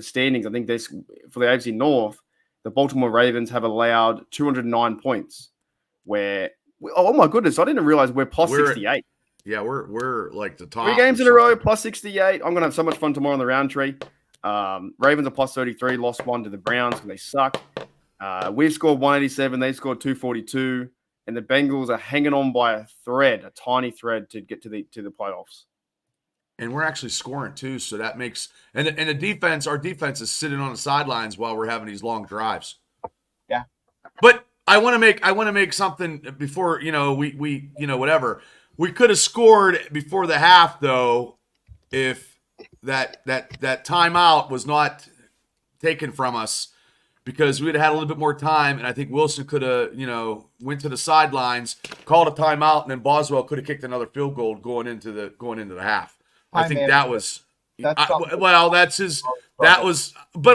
standings. I think for the AFC North, the Baltimore Ravens have allowed 209 points. Where oh my goodness, I didn't realize we're plus 68. Yeah, we're like the top. 3 games in a row, plus 68. I'm gonna have so much fun tomorrow on the round tree. Ravens are plus 33, lost 1 to the Browns because they suck. We've scored 187, they scored 242, and the Bengals are hanging on by a tiny thread to get to the playoffs. And we're actually scoring too, so that makes and the defense, our defense is sitting on the sidelines while we're having these long drives. Yeah. But I want to make something before, we whatever. We could have scored before the half though if that timeout was not taken from us, because we'd have had a little bit more time, and I think Wilson could have, went to the sidelines, called a timeout, and then Boswell could have kicked another field goal going into the half. I think that was but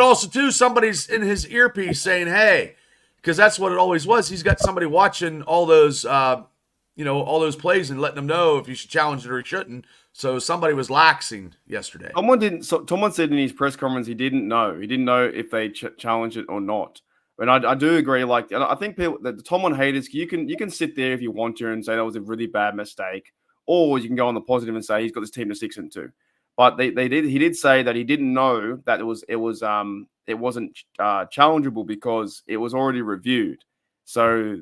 also too, somebody's in his earpiece saying, "Hey," because that's what it always was. He's got somebody watching all those all those plays and letting them know if you should challenge it or you shouldn't. So somebody was laxing yesterday. Tomlin said in his press conference he didn't know. He didn't know if they challenged it or not. And I do agree. Like, I think the Tomlin haters, you can sit there if you want to and say that was a really bad mistake, or you can go on the positive and say he's got this team to 6-2. But he did say that he didn't know that it wasn't challengeable because it was already reviewed. So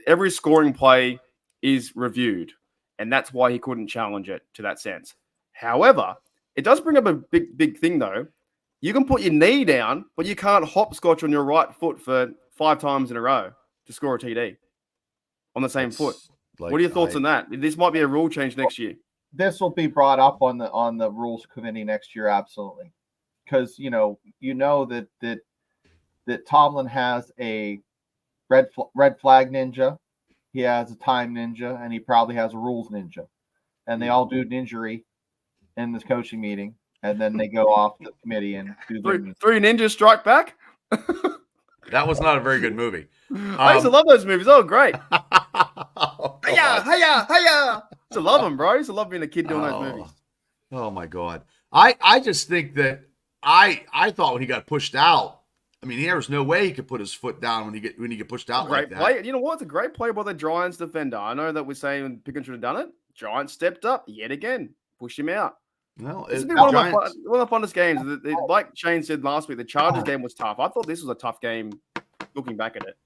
every scoring play is reviewed, and that's why he couldn't challenge it to that sense. However, it does bring up a big thing, though. You can put your knee down, but you can't hopscotch on your right foot for 5 times in a row to score a TD on the same foot. What are your thoughts on that? This might be a rule change next year. This will be brought up on the rules committee next year, absolutely, because that Tomlin has a red flag ninja, he has a time ninja, and he probably has a rules ninja, and they all do ninjery in this coaching meeting, and then they go off the committee and do three ninjas strike back. That was not a very good movie. I used to love those movies. Oh, great! Hiya! I used to love them, bro. I used to love being a kid doing those movies. Oh my god! I just think that I thought when he got pushed out, I mean, there was no way he could put his foot down when he get pushed out like that. Play. You know what? It's a great play by the Giants defender. I know that we're saying Pickens should have done it. Giants stepped up yet again, pushed him out. Well, it's been one of the funnest games. Like Shane said last week, the Chargers game was tough. I thought this was a tough game. Looking back at it,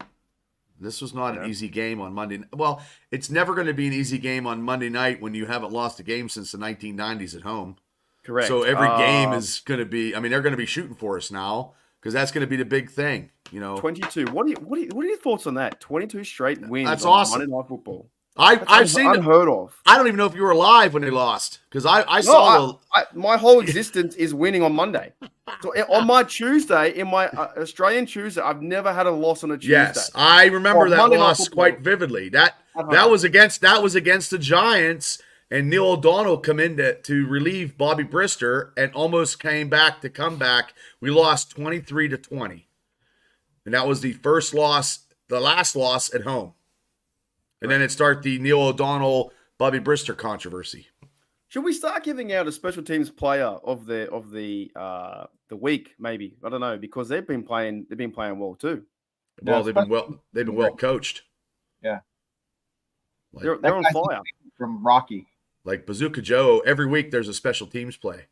this was not an easy game on Monday. Well, it's never going to be an easy game on Monday night when you haven't lost a game since the 1990s at home. Correct. So every game is going to be. I mean, they're going to be shooting for us now, because that's going to be the big thing, 22. What are your thoughts on that? 22 straight wins. That's awesome. Monday Night Football. I've seen it. Unheard of. I don't even know if you were alive when they lost, because I saw my whole existence is winning on Monday. So on my Tuesday, in my Australian Tuesday, I've never had a loss on a Tuesday. Yes, I remember that loss quite vividly. That was against the Giants, and Neil O'Donnell come in to relieve Bobby Brister and almost came back to come back. We lost 23-20. And that was the first loss, the last loss at home. And then it started the Neil O'Donnell, Bobby Brister controversy. Should we start giving out a special teams player of the week? Maybe, I don't know, because they've been playing well too. Well, they've been well coached. Yeah, they're on fire. From Rocky, like Bazooka Joe. Every week there's a special teams play,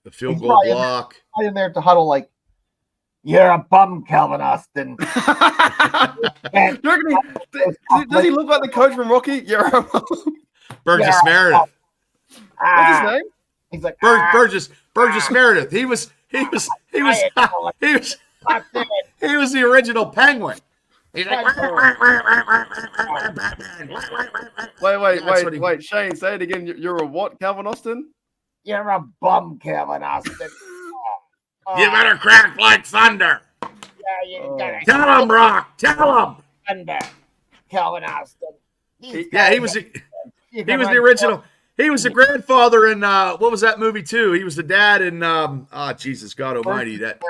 a field goal block. In there to huddle like, you're a bum, Calvin Austin. And You reckon does he look like the coach from Rocky? Yeah. Burgess Meredith. What's his name? He's like Burgess Meredith. He was he was the original Penguin. He's like, Wait, Shane, say it again. You're a what, Calvin Austin? You're a bum, Kevin Austin. you better crack like thunder. Yeah, you gotta Tell him, Rock. Tell him. thunder, Kevin Austin. Yeah, he was the original. He was the grandfather in what was that movie too? He was the dad in Jesus God Almighty. That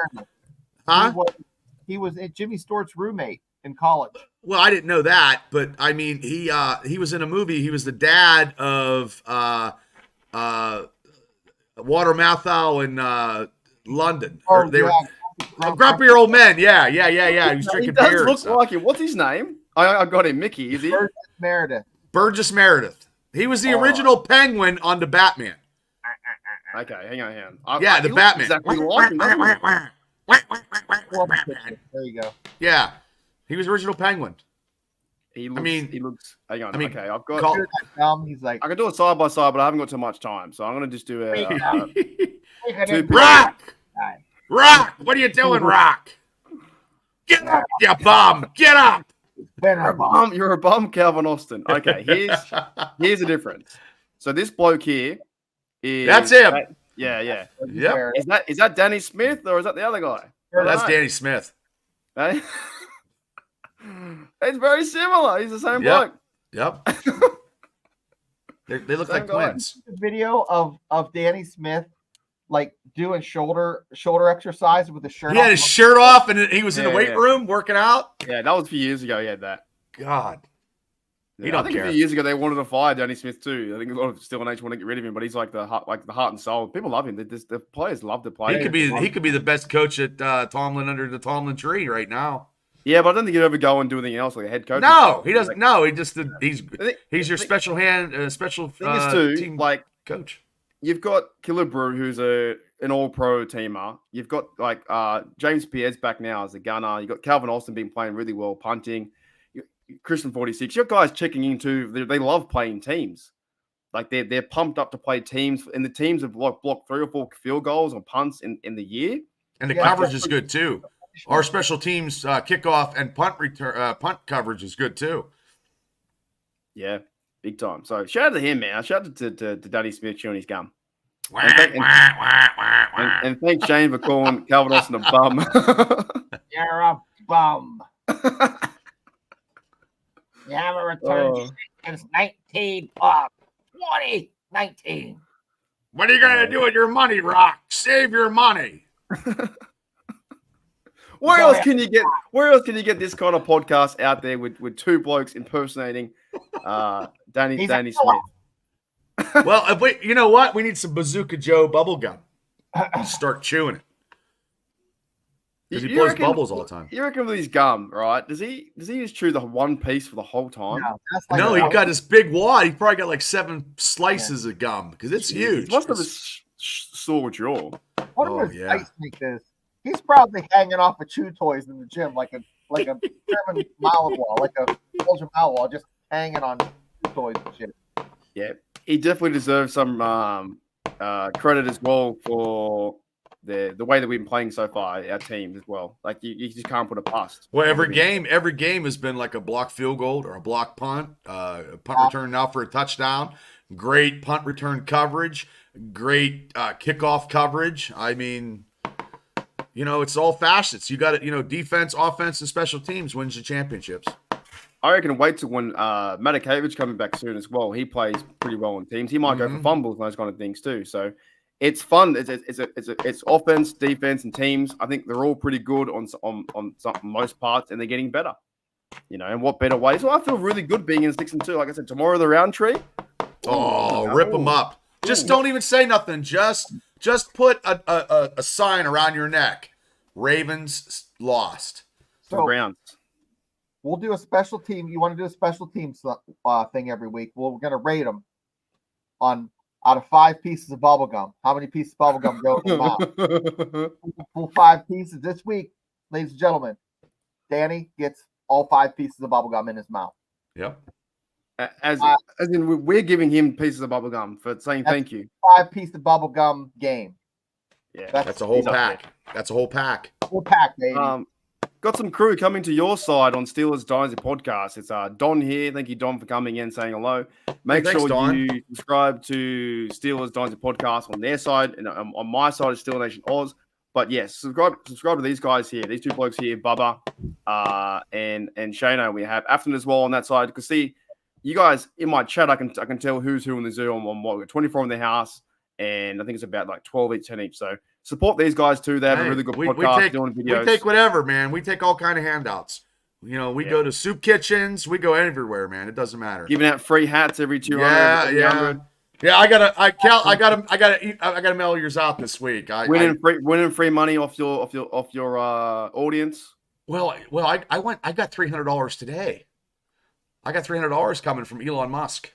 He was Jimmy Stewart's roommate in college. Well, I didn't know that, but I mean he was in a movie. He was the dad of Water Malthau in London. Grumpy Old Men. Yeah. He was drinking beer. He does look like him. What's his name? I got him. Mickey. Is he? Burgess Meredith. He was the original Penguin on the Batman. Okay, hang on. The Batman. Exactly like him, There you go. Yeah, he was the original Penguin. He looks. Hang on. Okay, I've got. He's like, I can do it side by side, but I haven't got too much time, so I'm gonna just do a. Rock! What are you doing, Rock? Get up, you bum! Get up! You're a bum, Calvin Austin. Okay, here's the difference. So this bloke here is that's him. Yeah. Yep. Is that Danny Smith or is that the other guy? That's Danny Smith. Hey? It's very similar. He's the same bloke. Yep. They look like twins. Video of Danny Smith like doing shoulder exercise with the shirt. He had his shirt off and he was in the weight room working out. Yeah, that was a few years ago. He had that. God. I think a few years ago they wanted to fire Danny Smith too. I think a lot of Steel Nation want to get rid of him, but he's like the heart and soul. People love him. The players love to play. He could be the best coach at Tomlin under the Tomlin tree right now. Yeah, but I don't think he'd ever go and do anything else like a head coach. No, he doesn't. No, he's your special team like coach. You've got Killebrew, who's an all-pro teamer. You've got like James Pierre's back now as a gunner. You've got Calvin Austin been playing really well, punting. Christian 46. Your guys checking into. They love playing teams. Like they're pumped up to play teams, and the teams have blocked 3 or 4 field goals or punts in the year. And the coverage is good too. Our special teams kickoff and punt coverage is good too. Yeah, big time. So shout out to him, man. Shout out to Danny Smith chewing his gum. And thanks, Shane, for calling Calvin Austin a bum. You're a bum. You haven't returned since 2019. What are you going to do with your money, Rock? Save your money. Where else can you get this kind of podcast out there with 2 blokes impersonating Danny Smith? Well, you know what? We need some Bazooka Joe bubblegum. Start chewing it. Because he blows bubbles all the time. You reckon with his gum, right? Does he just chew the one piece for the whole time? No, he got this big wad. He probably got like 7 slices of gum because it's huge. He must have a sore jaw. What are his ice make this? He's probably hanging off of chew toys in the gym like a German Malinois, like a Belgian Malinois, just hanging on chew toys and shit. Yeah, he definitely deserves some credit as well for the way that we've been playing so far, our teams as well. Like you just can't put it past. Well, every game has been like a block field goal or a block punt, a punt return now for a touchdown. Great punt return coverage, great kickoff coverage. I mean, it's all facets. You got it. Defense, offense, and special teams wins the championships. I reckon wait till when Matakevich coming back soon as well. He plays pretty well on teams. He might go for fumbles and those kind of things too. So it's fun. It's offense, defense, and teams. I think they're all pretty good on most parts, and they're getting better. And what better way? So I feel really good being in 6-2. Like I said, tomorrow the round tree. Rip them up. Just don't even say nothing. Just put a sign around your neck. Ravens lost. So Browns. We'll do a special team. You want to do a special teams thing every week? We're going to rate them out of 5 pieces of bubble gum. How many pieces of bubble gum go in the mouth? We'll 5 pieces this week, ladies and gentlemen. Danny gets all 5 pieces of bubble gum in his mouth. Yep. As in, we're giving him pieces of bubble gum for saying thank you. 5-piece of bubble gum game. Yeah, That's a whole pack. That's a whole pack. Full pack, baby. Got some crew coming to your side on Steelers Dynasty Podcast. It's Don here. Thank you, Don, for coming in, saying hello. Make thanks, sure Don. you subscribe to Steelers Dynasty Podcast on their side, and on my side is Steel Nation Oz. But yes, subscribe to these guys here, these 2 blokes here, Bubba and Shano. We have Afton as well on that side. Because see, you guys in my chat, I can tell who's who in the zoo on what we're 24 in the house, and I think it's about like 12 each, 10 each. So support these guys too. They have a really good podcast doing videos. We take whatever, man. We take all kind of handouts. You know, we go to soup kitchens. We go everywhere, man. It doesn't matter. Giving out free hats every 200. Yeah, I gotta mail yours out this week. Winning free money off your audience. Well, I got $300 today. I got $300 coming from Elon Musk.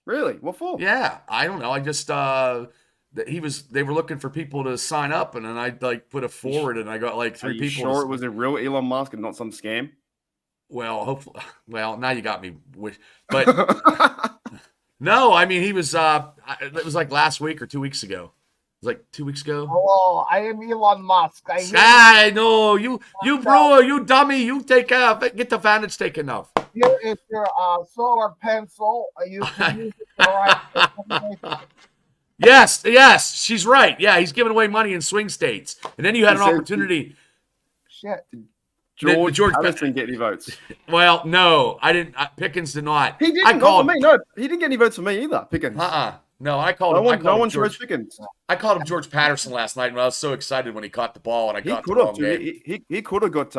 Really? What for? Yeah, I don't know. I just they were looking for people to sign up, and then I like put a forward, and I got like 3 people. Sure, it was a real Elon Musk and not some scam. Well, hopefully. Well, now you got me. But no, I mean he was. It was like last week or 2 weeks ago. It was like 2 weeks ago. Oh, I am Elon Musk. I know you bro, you dummy. You take get the advantage taken off. Here is your solar pencil. You can use it for right. Yes, she's right. Yeah, he's giving away money in swing states, and then you had an opportunity. Shit. George Patterson get any votes? Well, no, I didn't. Pickens did not. He didn't. For me. No, he didn't get any votes for me either. Pickens. No, I called him. No one chose Pickens. I called him George Patterson last night, and I was so excited when he caught the ball, and I got the wrong name. He could have got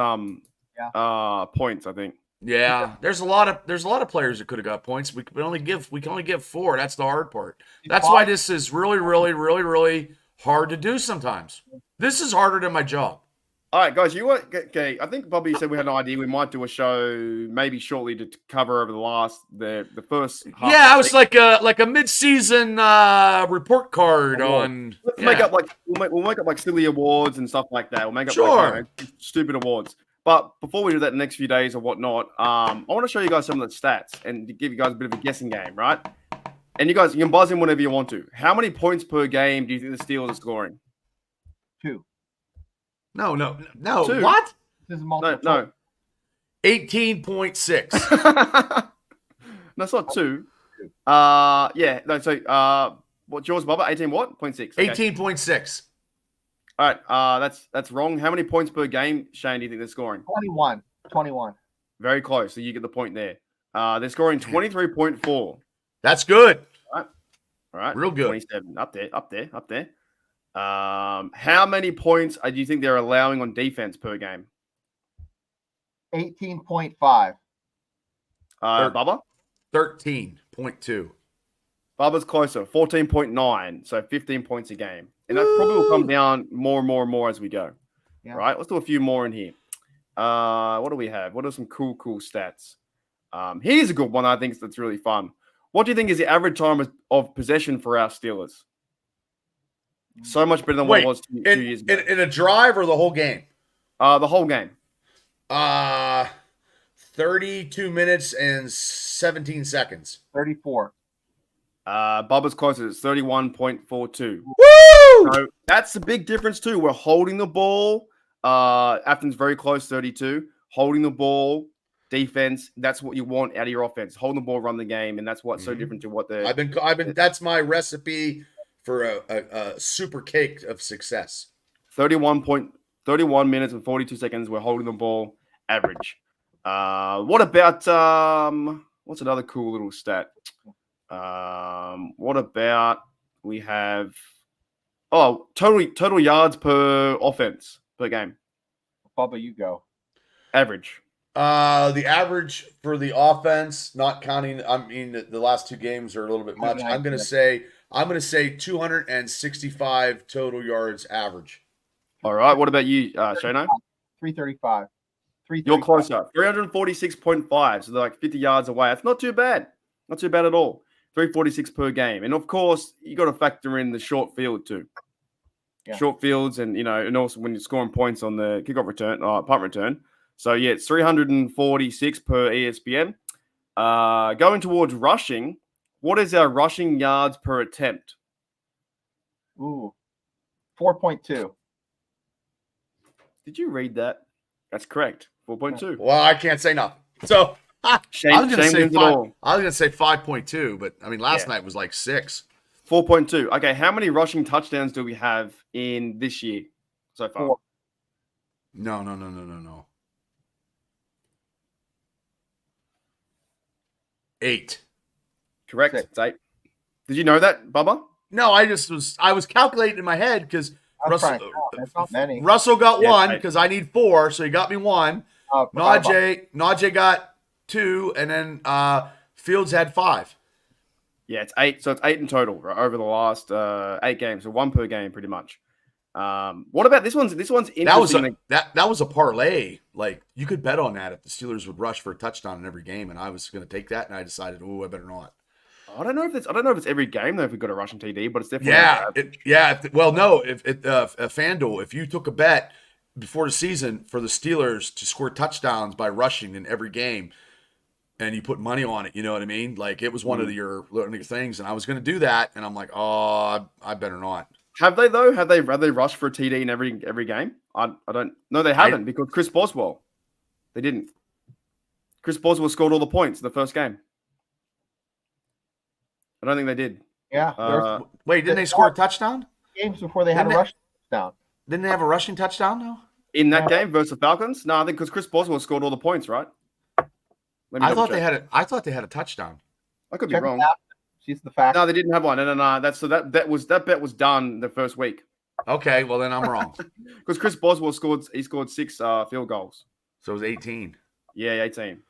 points, I think. Yeah, there's a lot of players that could have got points. We can only give 4. That's the hard part. That's why this is really, really, really, really hard to do sometimes. This is harder than my job. All right, guys, okay? I think Bobby said we had an idea. We might do a show maybe shortly to cover over the first half. Yeah, I was like a mid-season report card on. Let's make up we'll make up like silly awards and stuff like that. We'll make up like, stupid awards. But before we do that the next few days or whatnot, I want to show you guys some of the stats and to give you guys a bit of a guessing game, right? And you can buzz in whenever you want to. How many points per game do you think the Steelers are scoring? 2. No. 2. What? This is No. 18.6. No, it's not 2. Yeah. No. So, what's yours, Bubba? 18 what? 0.6. Okay. 18.6. All right. That's wrong. How many points per game, Shane, do you think they're scoring? 21. Very close. So you get the point there. They're scoring 23.4. That's good. All right. Real good. 27. Up there. How many points do you think they're allowing on defense per game? 18.5. Bubba? 13.2. Bubba's closer, 14.9. So 15 points a game. And that probably will come down more and more as we go. Yeah. Right? Let's do a few more in here. What do we have? What are some cool stats? Here's a good one I think that's really fun. What do you think is the average time of possession for our Steelers? So much better than what it was 2 years ago. In a drive or the whole game? The whole game. 32 minutes and 17 seconds. 34. Bubba's closer. It's 31.42. Woo! So that's the big difference too. We're holding the ball. Afton's very close, 32. Holding the ball, defense. That's what you want out of your offense. Holding the ball, run the game, and that's what's so different to what the. I've been. That's my recipe for a super cake of success. 31 minutes and 42 seconds. We're holding the ball, average. What about what's another cool little stat? What about we have total yards per offense per game? Bubba, you go. Average. The average for the offense, not counting, I mean the last 2 games are a little bit much. I'm gonna say 265 total yards average. All right. What about you, Shano? 335. You're closer. 346.5. So they're like 50 yards away. That's not too bad. Not too bad at all. 346 per game. And of course, you got to factor in the short field too. Yeah. Short fields and also when you're scoring points on the kickoff return, punt return. So yeah, it's 346 per ESPN. Going towards rushing, what is our rushing yards per attempt? Ooh, 4.2. Did you read that? That's correct. 4.2. Well, I can't say nothing. So Shane, I was gonna Shane say wins it 5. all. I was gonna say 5.2, but I mean last Yeah. night was like 6. 4.2. Okay, how many rushing touchdowns do we have in this year so far? 4. No. 8. Correct. 6. It's 8. Did you know that, Bubba? No, I was calculating in my head because I'm trying to count. That's not many. Russell got Yeah, 1 right. because I need 4, so he got me 1. Najee got 2, and then Fields had 5. Yeah, it's 8. So it's 8 in total right, over the last 8 games, so 1 per game, pretty much. What about this one's? This one's interesting. That was a parlay. Like you could bet on that if the Steelers would rush for a touchdown in every game, and I was going to take that, and I decided, I better not. I don't know if it's every game though. If we've got a rushing TD, but it's definitely If FanDuel, if you took a bet before the season for the Steelers to score touchdowns by rushing in every game, and you put money on it, you know what I mean? Like it was one of your things, and I was going to do that, and I'm like, oh, I better not. Have they though? Have they rushed for a TD in every game? I don't. No, they haven't because Chris Boswell, they didn't. Chris Boswell scored all the points in the first game. I don't think they did. Yeah. Wait, didn't they score a touchdown? Games before they had a rushing touchdown. Didn't they have a rushing touchdown though? In that game versus the Falcons? No, I think because Chris Boswell scored all the points, right? I thought they had a touchdown. I could be wrong. She's the fact. No, they didn't have one. No. That bet was done the first week. Okay, well then I'm wrong. Because Chris Boswell scored 6 field goals. So it was 18. Yeah, 18.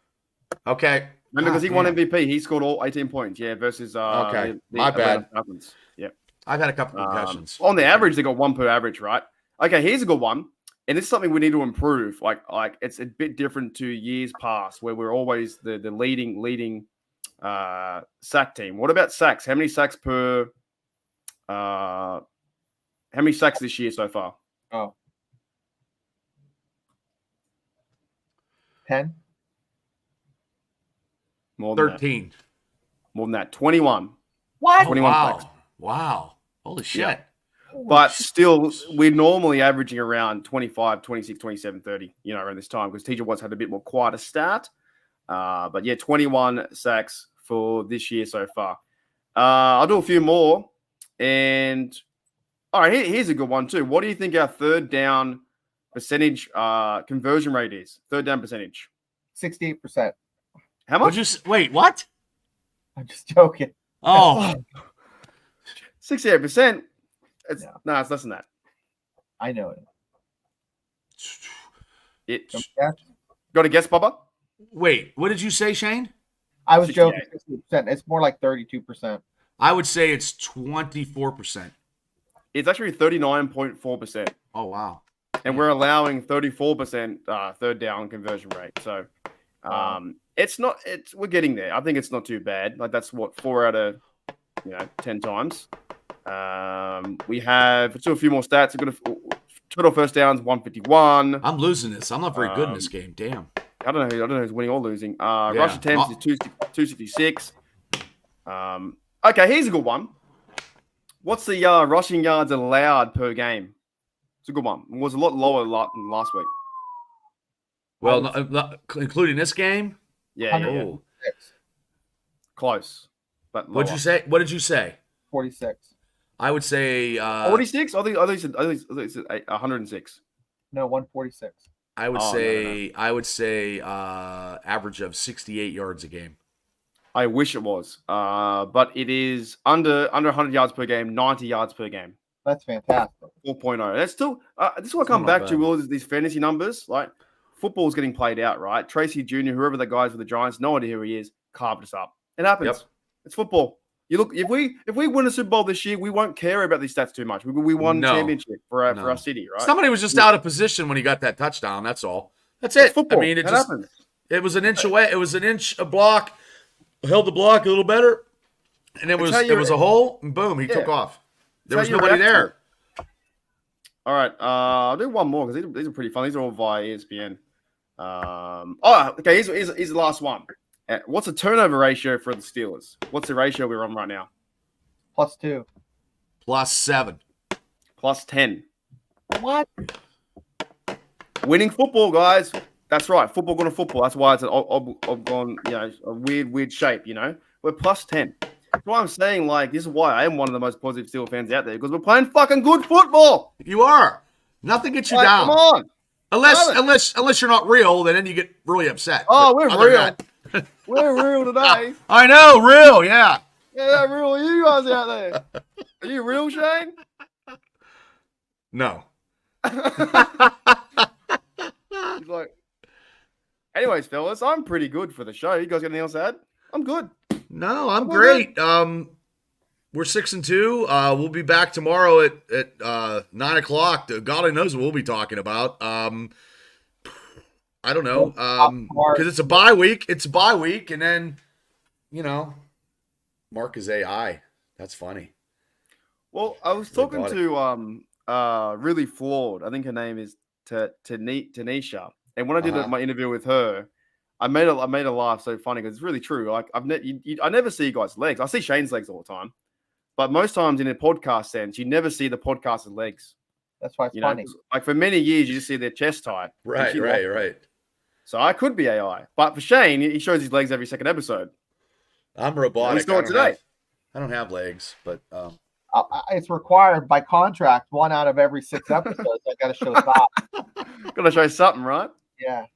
Okay. Remember, because he won MVP, he scored all 18 points. Yeah, versus okay, my bad. Falcons. Yeah, I've had a couple of concussions. On the average, they got 1 per average, right? Okay, here's a good one, and this is something we need to improve. Like it's a bit different to years past, where we're always the leading sack team. What about sacks? How many sacks per? How many sacks this year so far? 10. More than 13. That. More than that. 21. What? 21 wow. sacks. Wow. Holy shit. Yeah. But still, we're normally averaging around 25, 26, 27, 30, around this time because TJ Watt's had a bit more quieter start. But yeah, 21 sacks for this year so far. I'll do a few more. And all right, here's a good one too. What do you think our third down percentage conversion rate is? Third down percentage. 68%. How much? Wait, what? I'm just joking. Oh. 68%. It's less than that. I know it. Got a guess, Bubba? Wait, what did you say, Shane? I was joking. 60%. It's more like 32%. I would say it's 24%. It's actually 39.4%. Oh, wow. And we're allowing 34% third down conversion rate. So we're getting there. I think it's not too bad. Like that's what 4 out of 10 times. Let's do a few more stats. We've got total first downs 151. I'm losing this. I'm not very good in this game. Damn. I don't know who's winning or losing. Rush attempts is 266. Okay, here's a good one. What's the rushing yards allowed per game? It's a good one. It was a lot lower than last week. Well, not including this game? Yeah. Oh. Close. But What did you say? 46. I would say 46? I think you said 106. No, 146. I would say average of 68 yards a game. I wish it was. But it is under 100 yards per game, 90 yards per game. That's fantastic. 4.0. That's still this is what I come back to all these fantasy numbers. Like football's getting played out, right? Tracy Jr., whoever the guys with the Giants, no idea who he is, carved us up. It happens. Yep. It's football. You look, if we win a Super Bowl this year, we won't care about these stats too much. We won championship for our city, right? Somebody was just out of position when he got that touchdown. That's all. That's it. It's football. I mean, it happens. It was an inch away. It was an inch a block. Held the block a little better, and it was a hole, and boom, he took off. There was nobody there. All right, I'll do one more because these are pretty fun. These are all via ESPN. Okay. Here's the last one. What's the turnover ratio for the Steelers? What's the ratio we're on right now? +2. +7. +10. What? Winning football, guys. That's right. Football going to football. That's why it's gone, a weird shape, We're +10. That's why I'm saying, this is why I am one of the most positive Steel fans out there, because we're playing fucking good football. You are. Nothing gets you down. Come on. Unless you're not real, then you get really upset. Oh, But we're real. than We're real today. I know, real, yeah. Yeah, real. You guys out there. Are you real, Shane? No. He's like, anyways, fellas, I'm pretty good for the show. You guys got anything else to add? I'm good. No, I'm great. We're 6-2. We'll be back tomorrow at 9:00. God only knows what we'll be talking about. I don't know. Because it's a bye week. And then, Mark is AI. That's funny. Well, I was talking to Really Flawed. I think her name is Tanisha. And when I did my interview with her, I made her laugh so funny because it's really true. Like I never see you guys' legs. I see Shane's legs all the time, but most times in a podcast sense, you never see the podcaster's legs. That's why it's funny. Like for many years, you just see their chest tight. Right. So I could be AI, but for Shane, he shows his legs every second episode. I'm robotic. He saw it today. I don't have legs, but it's required by contract. 1 out of every 6 episodes, I got to show that. Got to show something, right? Yeah.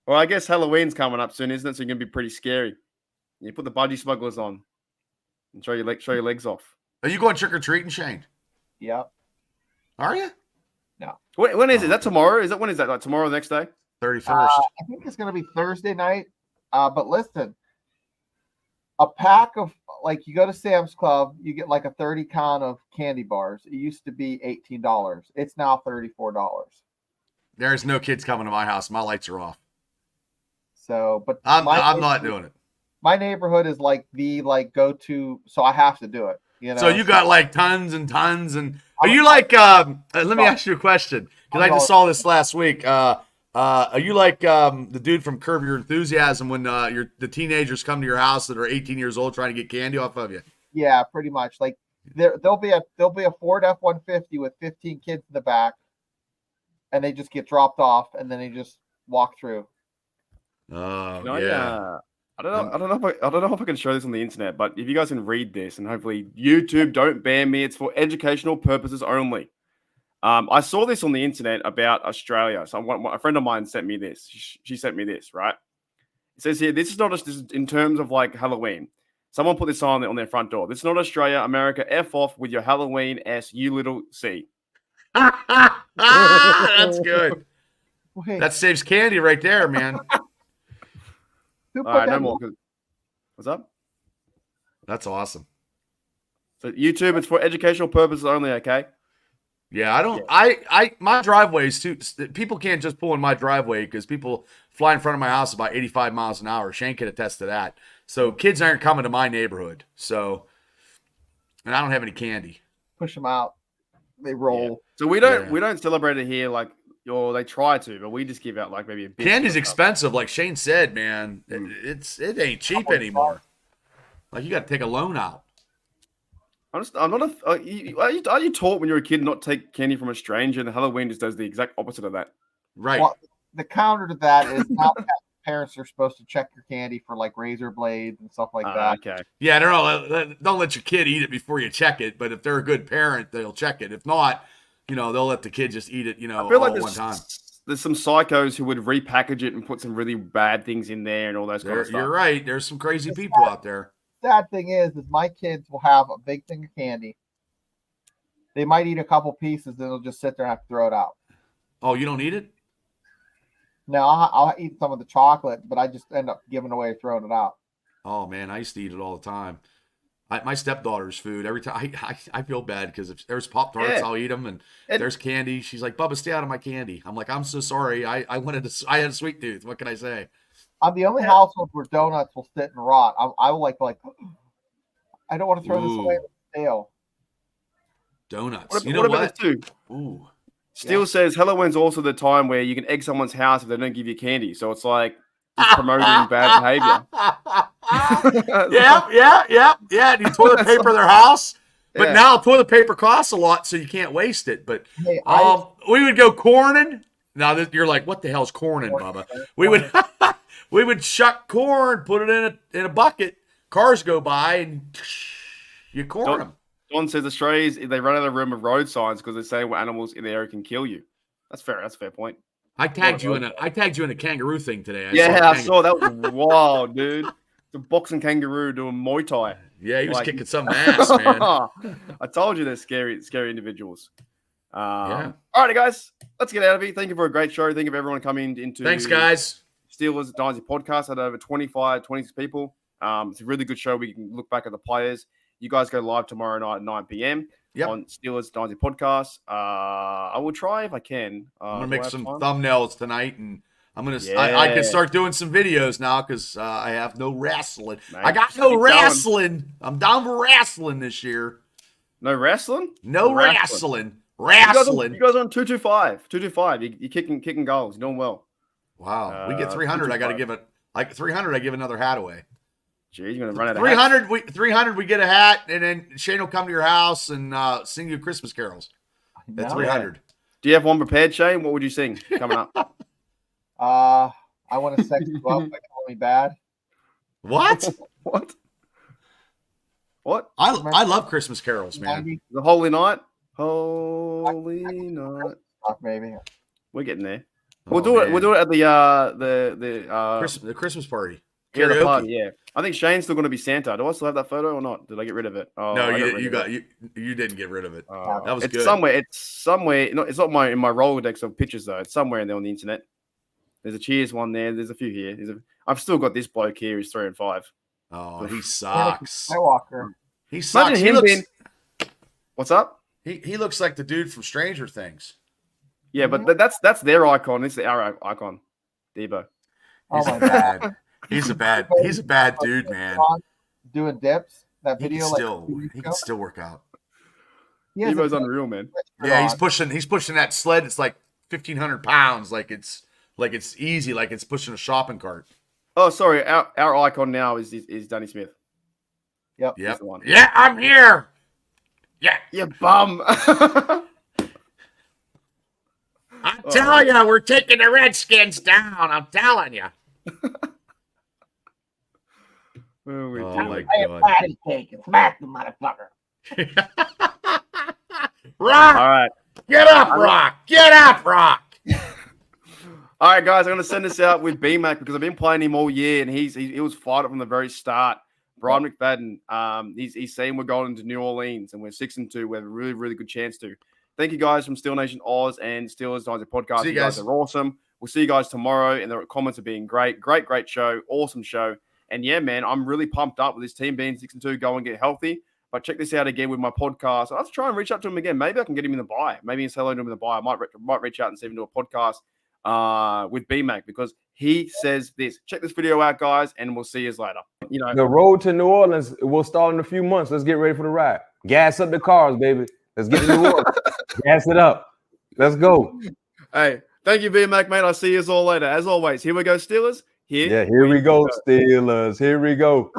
Well, I guess Halloween's coming up soon, isn't it? So you're gonna be pretty scary. You put the budgie smugglers on and show your legs off. Are you going trick or treating, Shane? Yep. Are you? No. When is it? Is that tomorrow? When is that? Like tomorrow, the next day? 31st. I think it's gonna be Thursday night. But listen, a pack of you go to Sam's Club, you get like a 30 count of candy bars. It used to be $18. It's now $34. There's no kids coming to my house. My lights are off. So, but I'm not doing it. My neighborhood is the go-to, so I have to do it. So you got tons and tons, and are you let me ask you a question because I just saw this last week. Are you like the dude from Curb Your Enthusiasm when the teenagers come to your house that are 18 years old trying to get candy off of you? Yeah, pretty much. Like there'll be a Ford F-150 with 15 kids in the back, and they just get dropped off, and then they just walk through. Oh yeah. I don't know if I can show this on the internet, but if you guys can read this, and hopefully YouTube don't ban me, it's for educational purposes only. I saw this on the internet about Australia. So a friend of mine sent me this. She sent me this, right? It says here, this is not just in terms of Halloween. Someone put this on their front door. This is not Australia, America. F off with your Halloween ass, you little C. That's good. Wait, that saves candy right there, man. who put All right, that no more. What's up? That's awesome. So YouTube, it's for educational purposes only, okay? Yeah, I don't. My driveways too. People can't just pull in my driveway because people fly in front of my house about 85 miles an hour. Shane can attest to that. So kids aren't coming to my neighborhood. So, and I don't have any candy. Push them out. They roll. Yeah. So we don't celebrate it here they try to, but we just give out maybe a bit. Candy's expensive, like Shane said, man. It ain't cheap anymore. You got to take a loan out. I'm not are you taught when you're a kid not to take candy from a stranger, and Halloween just does the exact opposite of that? Right. Well, the counter to that is now parents are supposed to check your candy for razor blades and stuff like that. Okay. Yeah, don't let your kid eat it before you check it. But if they're a good parent, they'll check it. If not, they'll let the kid just eat it. I feel all at one time. There's some psychos who would repackage it and put some really bad things in there and all those kind of stuff. You're right. There's some crazy people out there. Sad thing is my kids will have a big thing of candy. They might eat a couple pieces, then they'll just sit there and have to throw it out. Oh, you don't eat it? No, I'll eat some of the chocolate, but I just end up giving away, throwing it out. Oh man, I used to eat it all the time. My stepdaughter's food every time. I feel bad because if there's Pop-Tarts, I'll eat them, and there's candy. She's like, "Bubba, stay out of my candy." I'm like, "I'm so sorry. I had a sweet tooth. What can I say?" I'm the only household where donuts will sit and rot. I will like I don't want to throw this away in the stale. Donuts. What you know what? About this too? Ooh. Steele says Halloween's also the time where you can egg someone's house if they don't give you candy. So it's like just promoting bad behavior. Yeah. And you toilet paper their house. But now toilet paper costs a lot, so you can't waste it. But Hey, we would go corning. Now you're like, what the hell's corning, Bubba? We would shuck corn, put it in a bucket. Cars go by, and you corn them. Don says Australians, if they run out of room of road signs because they're saying what animals in the area can kill you. That's fair. That's a fair point. I tagged you in a kangaroo thing today. I saw that was wild, dude. The boxing kangaroo doing Muay Thai. Yeah, he was kicking some ass, man. I told you they're scary individuals. All right, guys, let's get out of here. Thank you for a great show. Thank you for everyone coming into. Thanks, guys. Steelers Dynasty Podcast had over 26 people. It's a really good show. We can look back at the players. You guys go live tomorrow night at 9 p.m. On Steelers Dynasty Podcast. I will try if I can. I'm gonna make some thumbnails tonight, and I'm gonna. I can start doing some videos now because I have no wrestling. Mate, I got no wrestling. I'm down for wrestling this year. No wrestling? No wrestling. You guys are on 225. 225. You're kicking goals. You're doing well. Wow. We get 300. I got to give it. Like 300. I give another hat away. Geez, you're gonna run out of 300. 300. We get a hat, and then Shane will come to your house and sing you Christmas carols. That's 300. Do you have one prepared, Shane? What would you sing coming up? I want to sex you up by calling me bad. What? What? I love Christmas carols, man. The Holy Night. Holy Night. Maybe. We're getting there. We'll do it. We'll do it at the Christmas party. Yeah, the party, yeah. I think Shane's still going to be Santa. Do I still have that photo or not? Did I get rid of it? Oh, no, you didn't get rid of it. That was it's good. It's somewhere. No, it's not in my Rolodex of pictures though. It's somewhere in there on the internet. There's a Cheers one there. There's a few here. I've still got this bloke here. He's 3 and 5. Oh, he sucks. Skywalker. He sucks. What's up? He looks like the dude from Stranger Things. Yeah, but that's their icon. It's our icon, Debo. Oh my god. He's a bad dude, man. Doing dips. That video, he can still work out. Debo's unreal, man. Yeah, he's pushing that sled. It's like 1,500 pounds. Like it's easy. Like it's pushing a shopping cart. Oh, sorry. Our icon now is Danny Smith. Yep. Yeah, I'm here. Yeah, you bum. I'm telling you, we're taking the Redskins down. I'm telling you. Oh my god! Patty cake and smack the motherfucker. Rock! All right, get up, Rock! Get up, Rock! All right, guys, I'm going to send this out with BMAC because I've been playing him all year, and he was fired up from the very start. Brian McFadden, he's saying we're going to New Orleans, and we're 6-2. We have a really, really good chance to. Thank you guys from Steel Nation Oz and Steelers Dynasty Podcast. You guys are awesome. We'll see you guys tomorrow, and the comments are being great. Great show. Awesome show. And yeah, man, I'm really pumped up with this team being 6-2, go and get healthy. But check this out again with my podcast. I'll try and reach out to him again. Maybe I can get him in the buy. Maybe he's hello to him in the buy. I might reach out and see him do a podcast with BMAC because he says this. Check this video out, guys, and we'll see you later. The road to New Orleans will start in a few months. Let's get ready for the ride. Gas up the cars, baby. Let's get to New Orleans. Gas it up. Let's go. Hey, thank you, BMAC, mate. I'll see you all later. As always, here we go, Steelers. Here we go, Steelers. Here we go.